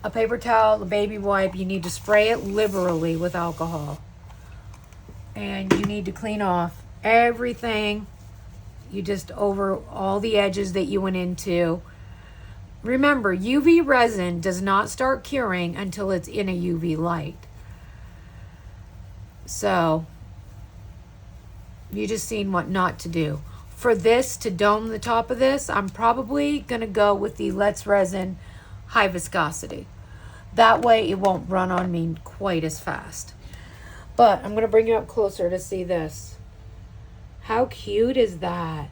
a paper towel, a baby wipe. You need to spray it liberally with alcohol. And you need to clean off everything. You just over all the edges that you went into. Remember, UV resin does not start curing until it's in a UV light. So, you just seen what not to do. For this, to dome the top of this, I'm probably going to go with the Let's Resin High Viscosity. That way it won't run on me quite as fast. But I'm going to bring you up closer to see this. How cute is that?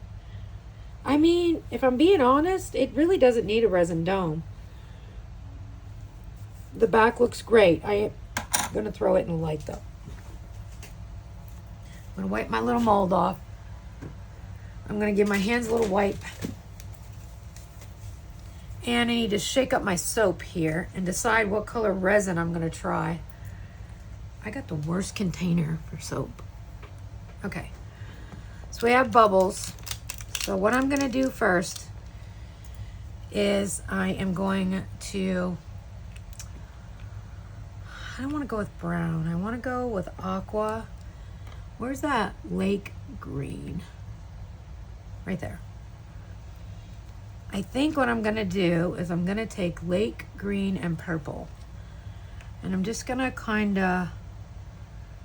I mean, if I'm being honest, it really doesn't need a resin dome. The back looks great. I'm going to throw it in the light though. I'm going to wipe my little mold off. I'm going to give my hands a little wipe. And I need to shake up my soap here and decide what color resin I'm going to try. I got the worst container for soap. Okay. So we have bubbles. So what I'm going to do first is I am going to... I don't want to go with brown. I want to go with aqua. Where's that lake green? Right there. I think what I'm going to do is I'm going to take lake green and purple. And I'm just going to kind of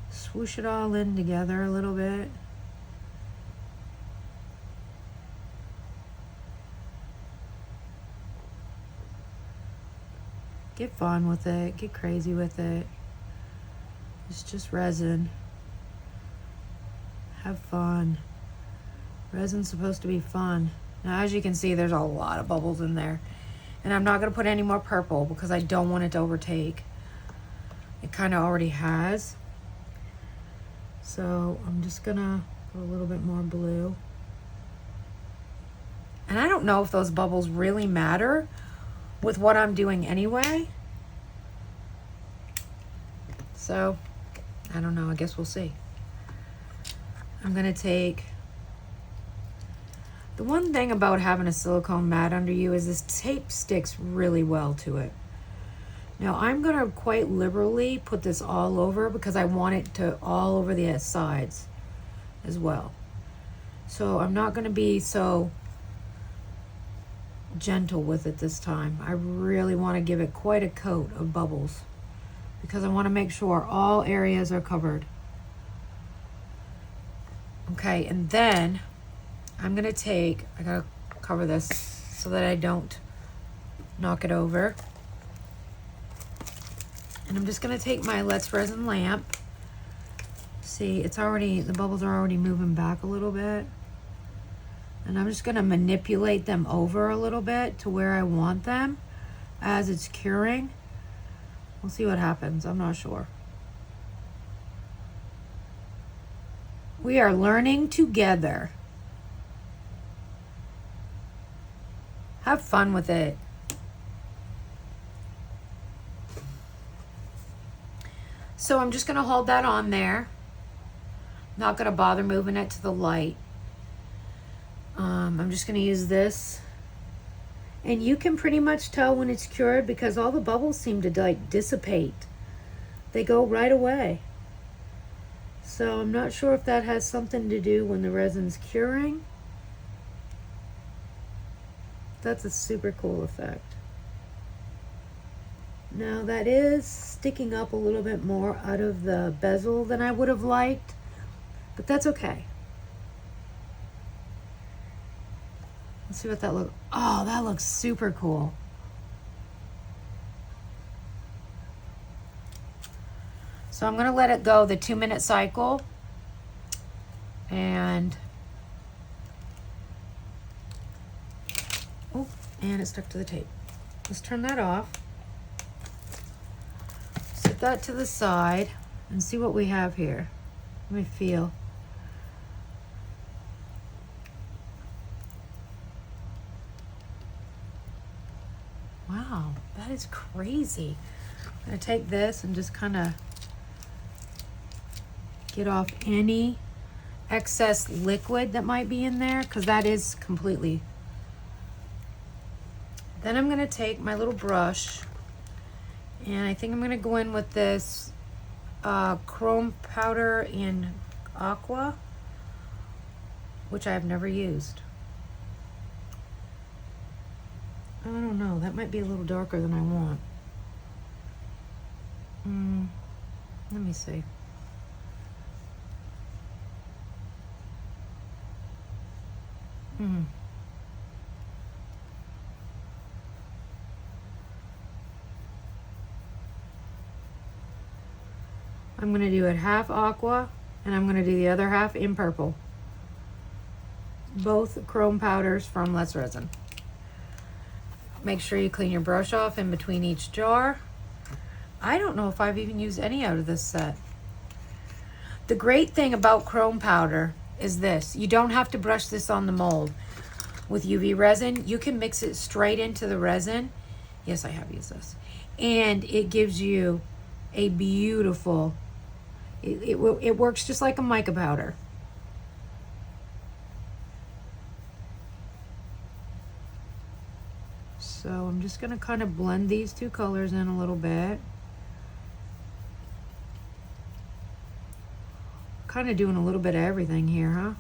swoosh it all in together a little bit. Get fun with it. Get crazy with it. It's just resin. Have fun. Resin's supposed to be fun. Now, as you can see, there's a lot of bubbles in there. And I'm not going to put any more purple because I don't want it to overtake. It kind of already has. So I'm just going to put a little bit more blue. And I don't know if those bubbles really matter with what I'm doing anyway. So, I don't know. I guess we'll see. I'm going to take... The one thing about having a silicone mat under you is this tape sticks really well to it. Now I'm going to quite liberally put this all over because I want it to all over the sides as well. So I'm not going to be so gentle with it this time. I really want to give it quite a coat of bubbles because I want to make sure all areas are covered. Okay, and then I'm going to take, I got to cover this so that I don't knock it over. And I'm just going to take my Let's Resin lamp. See, it's already, the bubbles are already moving back a little bit. And I'm just going to manipulate them over a little bit to where I want them as it's curing. We'll see what happens. I'm not sure. We are learning together. Have fun with it. So I'm just going to hold that on there. Not going to bother moving it to the light. I'm just going to use this. And you can pretty much tell when it's cured because all the bubbles seem to like dissipate. They go right away. So I'm not sure if that has something to do when the resin's curing. That's a super cool effect. Now that is sticking up a little bit more out of the bezel than I would have liked, but that's okay. Let's see what that looks. Oh, that looks super cool. So I'm gonna let it go the 2-minute cycle, and oh, and it stuck to the tape. Let's turn that off. Set that to the side and see what we have here. Let me feel. Wow, that is crazy. I'm gonna take this and just kind of get off any excess liquid that might be in there, because that is completely. Then I'm gonna take my little brush, and I think I'm gonna go in with this chrome powder in aqua, which I have never used. I don't know, that might be a little darker than I want. Let me see. I'm going to do it half aqua, and I'm going to do the other half in purple. Both chrome powders from Let's Resin. Make sure you clean your brush off in between each jar. I don't know if I've even used any out of this set. The great thing about chrome powder is this. You don't have to brush this on the mold. With UV resin, you can mix it straight into the resin. Yes, I have used this. And it gives you a beautiful, it works just like a mica powder. So I'm just going to kind of blend these two colors in a little bit. Kind of doing a little bit of everything here, huh?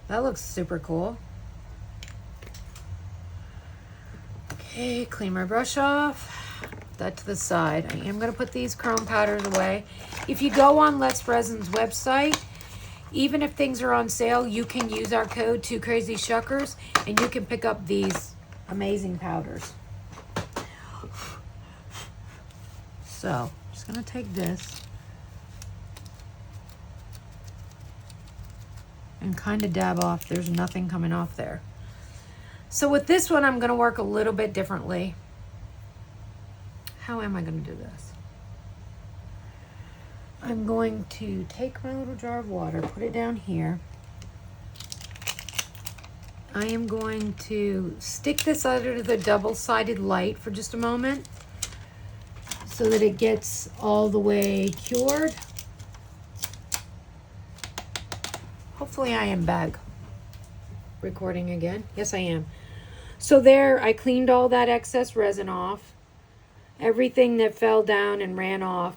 That looks super cool. Okay, clean my brush off. Put that to the side. I am going to put these chrome powders away. If you go on Let's Resin's website, even if things are on sale, you can use our code TwoCrazyShuckers and you can pick up these amazing powders. So, I'm just going to take this and kind of dab off. There's nothing coming off there. So with this one, I'm going to work a little bit differently. How am I going to do this? I'm going to take my little jar of water, put it down here. I am going to stick this under the double-sided light for just a moment so that it gets all the way cured. Hopefully I am back recording again. Yes, I am. So there, I cleaned all that excess resin off. Everything that fell down and ran off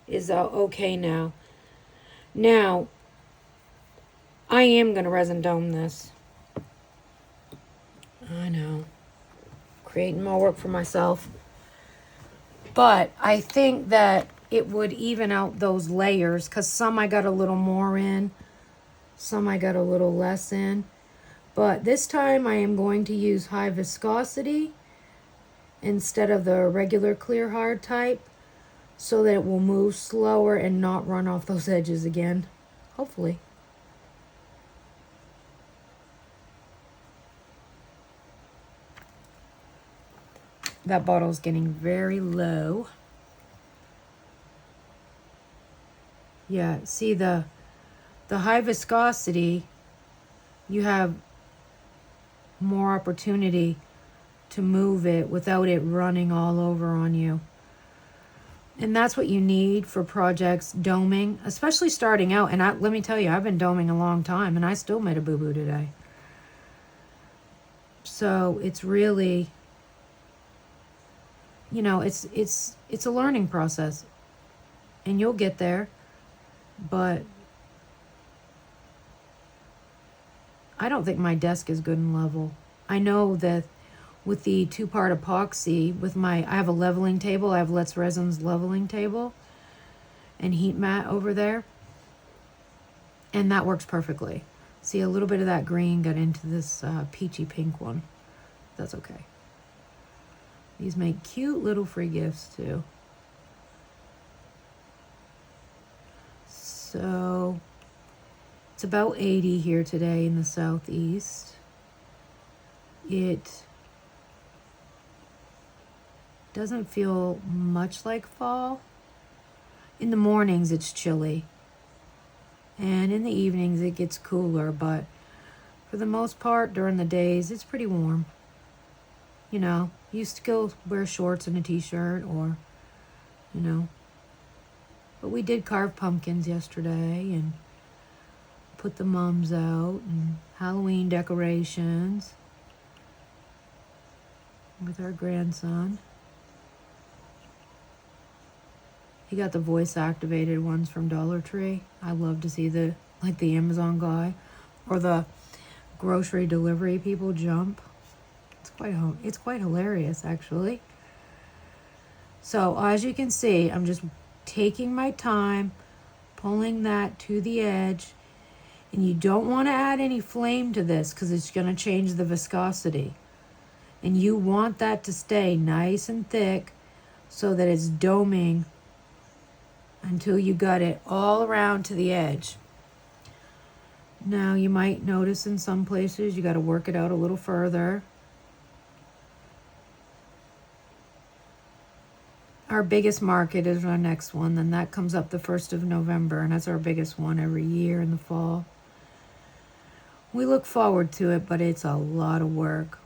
is okay now. Now, I am going to resin dome this. I know. Creating more work for myself. But I think that it would even out those layers, because some I got a little more in, some I got a little less in. But this time I am going to use high viscosity instead of the regular clear hard type, so that it will move slower and not run off those edges again. Hopefully. That bottle's getting very low. Yeah, see the high viscosity, you have more opportunity to move it without it running all over on you. And that's what you need for projects, doming, especially starting out. And let me tell you, I've been doming a long time and I still made a boo-boo today. So it's really, you know, it's a learning process and you'll get there, but I don't think my desk is good and level. I know that with the 2-part epoxy, I have a leveling table. I have Let's Resin's leveling table and heat mat over there. And that works perfectly. See, a little bit of that green got into this peachy pink one. That's okay. These make cute little free gifts too. So it's about 80 here today in the southeast. It doesn't feel much like fall. In the mornings it's chilly. And in the evenings it gets cooler, but for the most part during the days it's pretty warm. You know, used to go wear shorts and a t-shirt or, you know. But we did carve pumpkins yesterday and put the mums out and Halloween decorations with our grandson. He got the voice activated ones from Dollar Tree. I love to see the Amazon guy or the grocery delivery people jump. It's quite hilarious actually. So as you can see, I'm just taking my time, pulling that to the edge, and you don't want to add any flame to this because it's going to change the viscosity. And you want that to stay nice and thick so that it's doming until you got it all around to the edge. Now you might notice in some places you got to work it out a little further. Our biggest market is our next one, then that comes up the 1st of November, and that's our biggest one every year in the fall. We look forward to it, but it's a lot of work.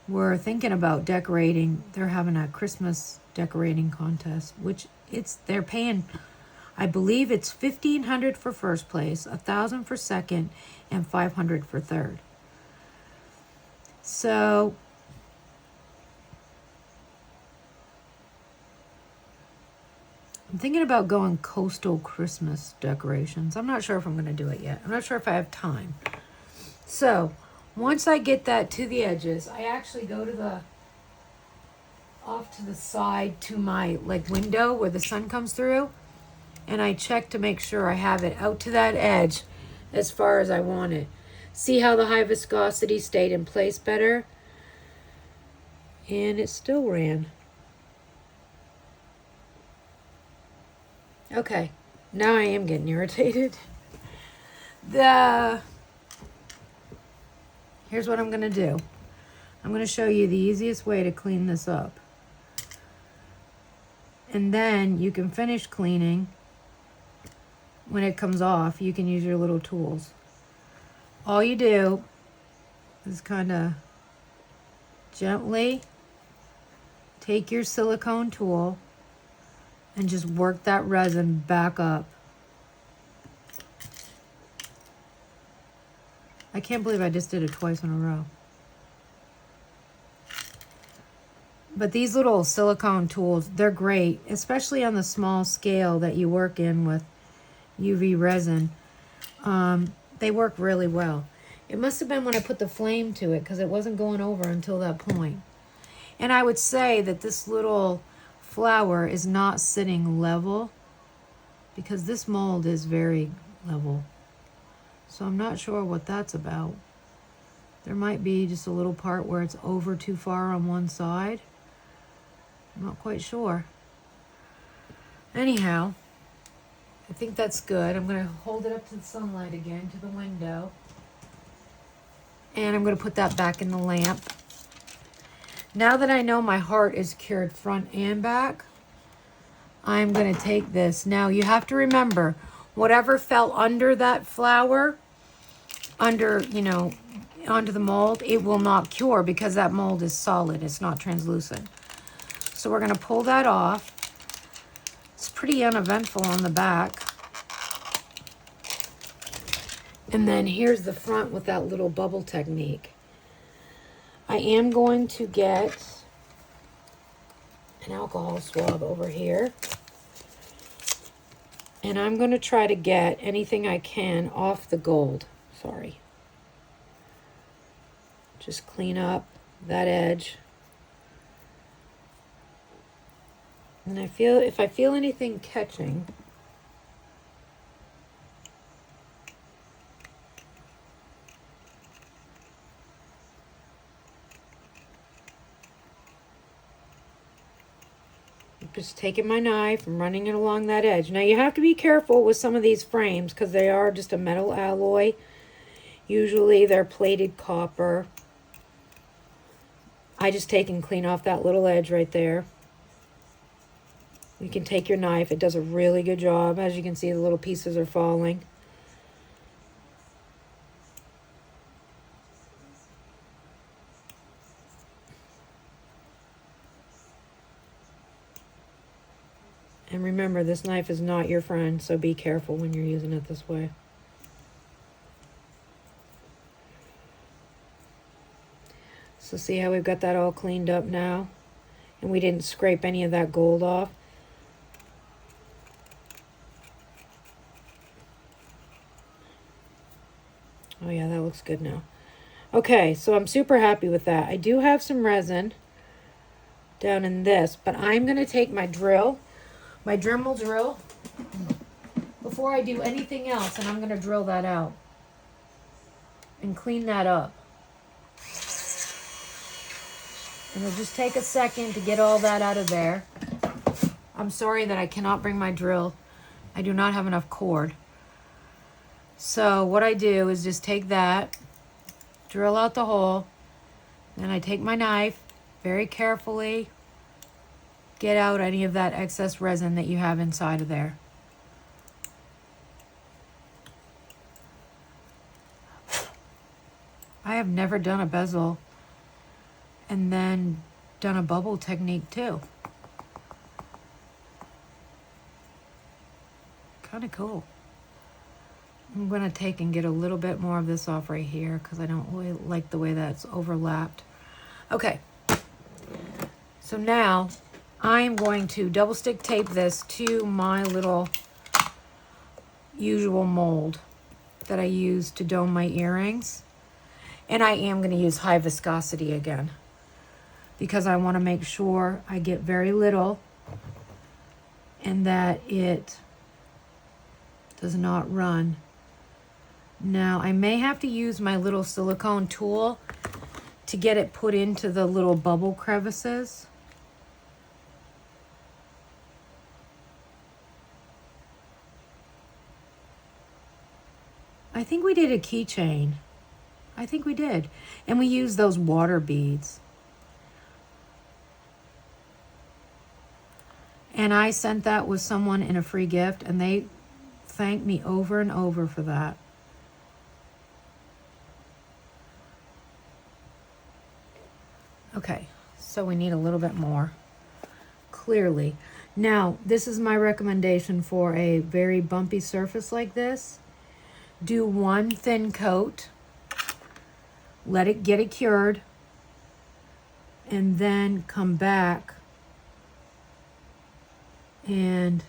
We're thinking about decorating. They're having a Christmas decorating contest, which they're paying, I believe it's $1,500 for first place, $1,000 for second, and $500 for third. So I'm thinking about going coastal Christmas decorations. I'm not sure if I'm going to do it yet. I'm not sure if I have time. So once I get that to the edges, I actually go to off to the side to my window where the sun comes through, and I check to make sure I have it out to that edge as far as I want it. See how the high viscosity stayed in place better? And it still ran. Okay, now I am getting irritated. Here's what I'm going to do. I'm going to show you the easiest way to clean this up. And then you can finish cleaning. When it comes off, you can use your little tools. All you do is kind of gently take your silicone tool and just work that resin back up. I can't believe I just did it twice in a row. But these little silicone tools, they're great, especially on the small scale that you work in with UV resin. They work really well. It must have been when I put the flame to it because it wasn't going over until that point. And I would say that this little flower is not sitting level because this mold is very level. So I'm not sure what that's about. There might be just a little part where it's over too far on one side. I'm not quite sure. Anyhow, I think that's good. I'm going to hold it up to the sunlight again, to the window. And I'm going to put that back in the lamp. Now that I know my heart is cured front and back, I'm going to take this. Now you have to remember, whatever fell under that flower, under, you know, onto the mold, it will not cure because that mold is solid. It's not translucent. So we're going to pull that off. It's pretty uneventful on the back. And then here's the front with that little bubble technique. I am going to get an alcohol swab over here. And I'm going to try to get anything I can off the gold. Sorry. Just clean up that edge. And if I feel anything catching, just taking my knife and running it along that edge. Now you have to be careful with some of these frames because they are just a metal alloy. Usually they're plated copper. I just take and clean off that little edge right there. You can take your knife. It does a really good job. As you can see, the little pieces are falling. And remember, this knife is not your friend, so be careful when you're using it this way. So see how we've got that all cleaned up now? And we didn't scrape any of that gold off. Oh yeah, that looks good now. Okay, so I'm super happy with that. I do have some resin down in this, but I'm going to take my drill, my Dremel drill, before I do anything else, and I'm going to drill that out and clean that up. And it'll just take a second to get all that out of there. I'm sorry that I cannot bring my drill. I do not have enough cord. So what I do is just take that, drill out the hole, then I take my knife, very carefully get out any of that excess resin that you have inside of there. I have never done a bezel and then done a bubble technique too. Kind of cool. I'm going to take and get a little bit more of this off right here because I don't really like the way that's overlapped. Okay. So now I am going to double stick tape this to my little usual mold that I use to dome my earrings. And I am going to use high viscosity again because I want to make sure I get very little and that it does not run. Now I may have to use my little silicone tool to get it put into the little bubble crevices. I think we did a keychain. I think we did. And we used those water beads. And I sent that with someone in a free gift, and they thanked me over and over for that. Okay, so we need a little bit more, clearly. Now, this is my recommendation for a very bumpy surface like this. Do one thin coat, let it get it cured, and then come back and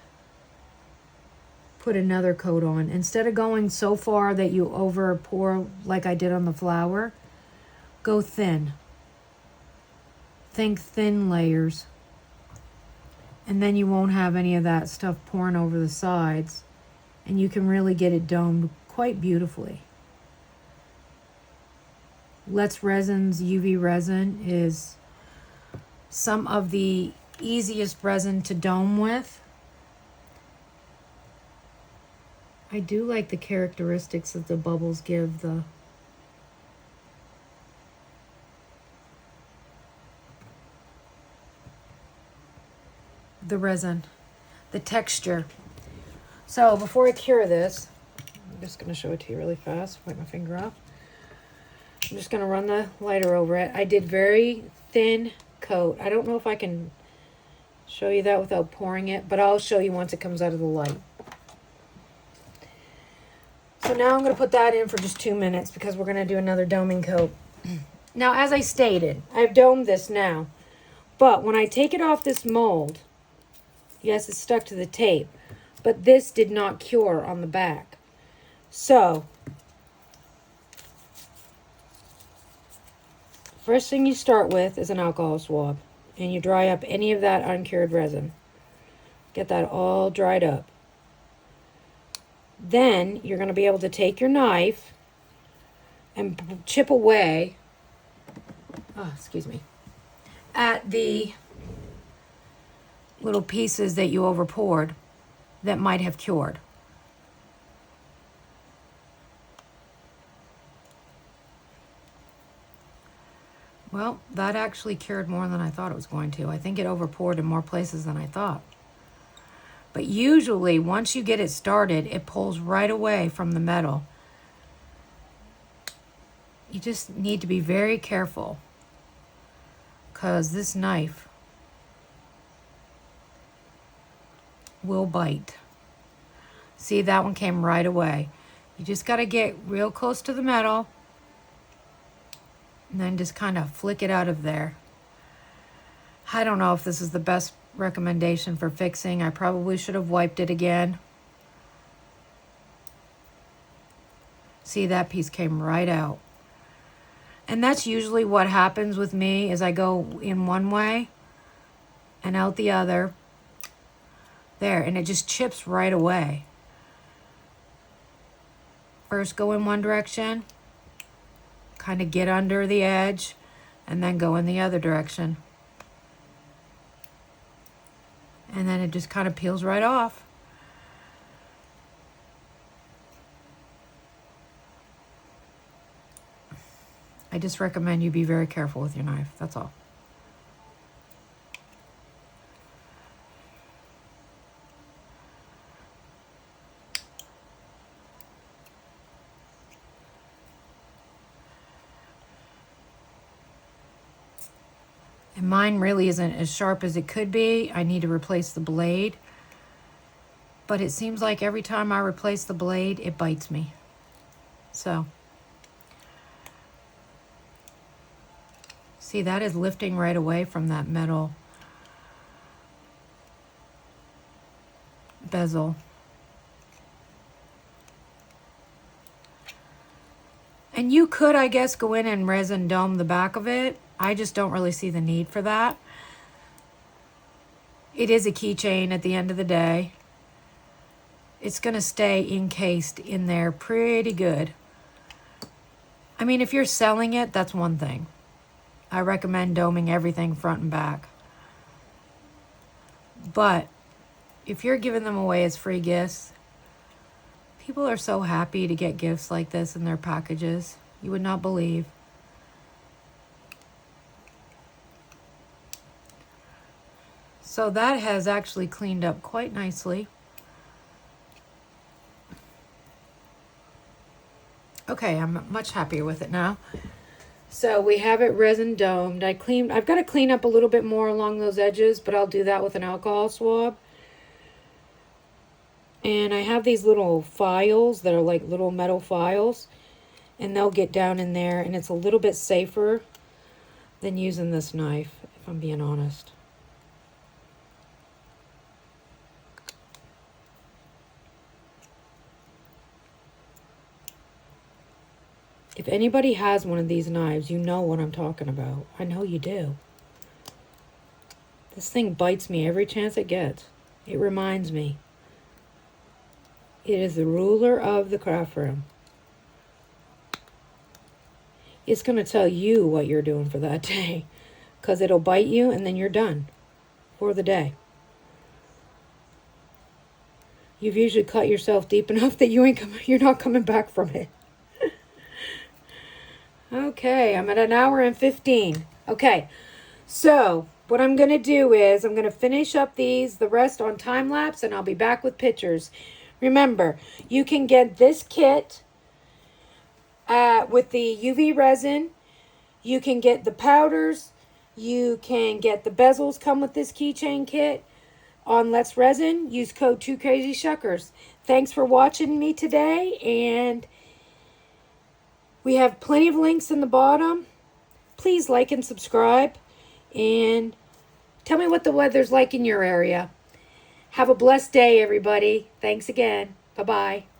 put another coat on. Instead of going so far that you over pour like I did on the flower, go thin. Think thin layers. And then you won't have any of that stuff pouring over the sides. And you can really get it domed quite beautifully. Let's Resins UV resin is some of the easiest resin to dome with. I do like the characteristics that the bubbles give the resin. the texture. So before I cure this, I'm just going to show it to you really fast. Wipe my finger off. I'm just going to run the lighter over it. I did very thin coat. I don't know if I can show you that without pouring it, but I'll show you once it comes out of the light. So now I'm going to put that in for just 2 minutes because we're going to do another doming coat. Now, as I stated, I've domed this now, but when I take it off this mold, yes, it's stuck to the tape, but this did not cure on the back. So, first thing you start with is an alcohol swab, and you dry up any of that uncured resin. Get that all dried up. Then you're going to be able to take your knife and chip away, at the little pieces that you over poured that might have cured. Well, that actually cured more than I thought it was going to. I think it over poured in more places than I thought. But usually, once you get it started, it pulls right away from the metal. You just need to be very careful, because this knife will bite. See, that one came right away. You just got to get real close to the metal and then just kind of flick it out of there. I don't know if this is the best recommendation for fixing. I probably should have wiped it again. See, that piece came right out. And that's usually what happens with me, is I go in one way and out the other. There, and it just chips right away. First go in one direction, kind of get under the edge, and then go in the other direction. And then it just kind of peels right off. I just recommend you be very careful with your knife, that's all. And mine really isn't as sharp as it could be. I need to replace the blade. But it seems like every time I replace the blade, it bites me. So, see, that is lifting right away from that metal bezel. And you could, I guess, go in and resin dome the back of it. I just don't really see the need for that. It is a keychain at the end of the day. It's going to stay encased in there pretty good. I mean, if you're selling it, that's one thing. I recommend doming everything front and back. But if you're giving them away as free gifts, people are so happy to get gifts like this in their packages. You would not believe. So that has actually cleaned up quite nicely. Okay, I'm much happier with it now. So we have it resin domed. I've got to clean up a little bit more along those edges, but I'll do that with an alcohol swab. And I have these little files that are like little metal files, and they'll get down in there, and it's a little bit safer than using this knife, if I'm being honest. If anybody has one of these knives, you know what I'm talking about. I know you do. This thing bites me every chance it gets. It reminds me. It is the ruler of the craft room. It's going to tell you what you're doing for that day, because it'll bite you and then you're done for the day. You've usually cut yourself deep enough that you're not coming back from it. Okay, I'm at 1 hour and 15. Okay, so what I'm going to do is I'm going to finish up the rest on time lapse, and I'll be back with pictures. Remember, you can get this kit with the UV resin. You can get the powders. You can get the bezels come with this keychain kit on Let's Resin. Use code TwoCrazyShuckers. Thanks for watching me today, and we have plenty of links in the bottom. Please like and subscribe, and tell me what the weather's like in your area. Have a blessed day, everybody. Thanks again. Bye-bye.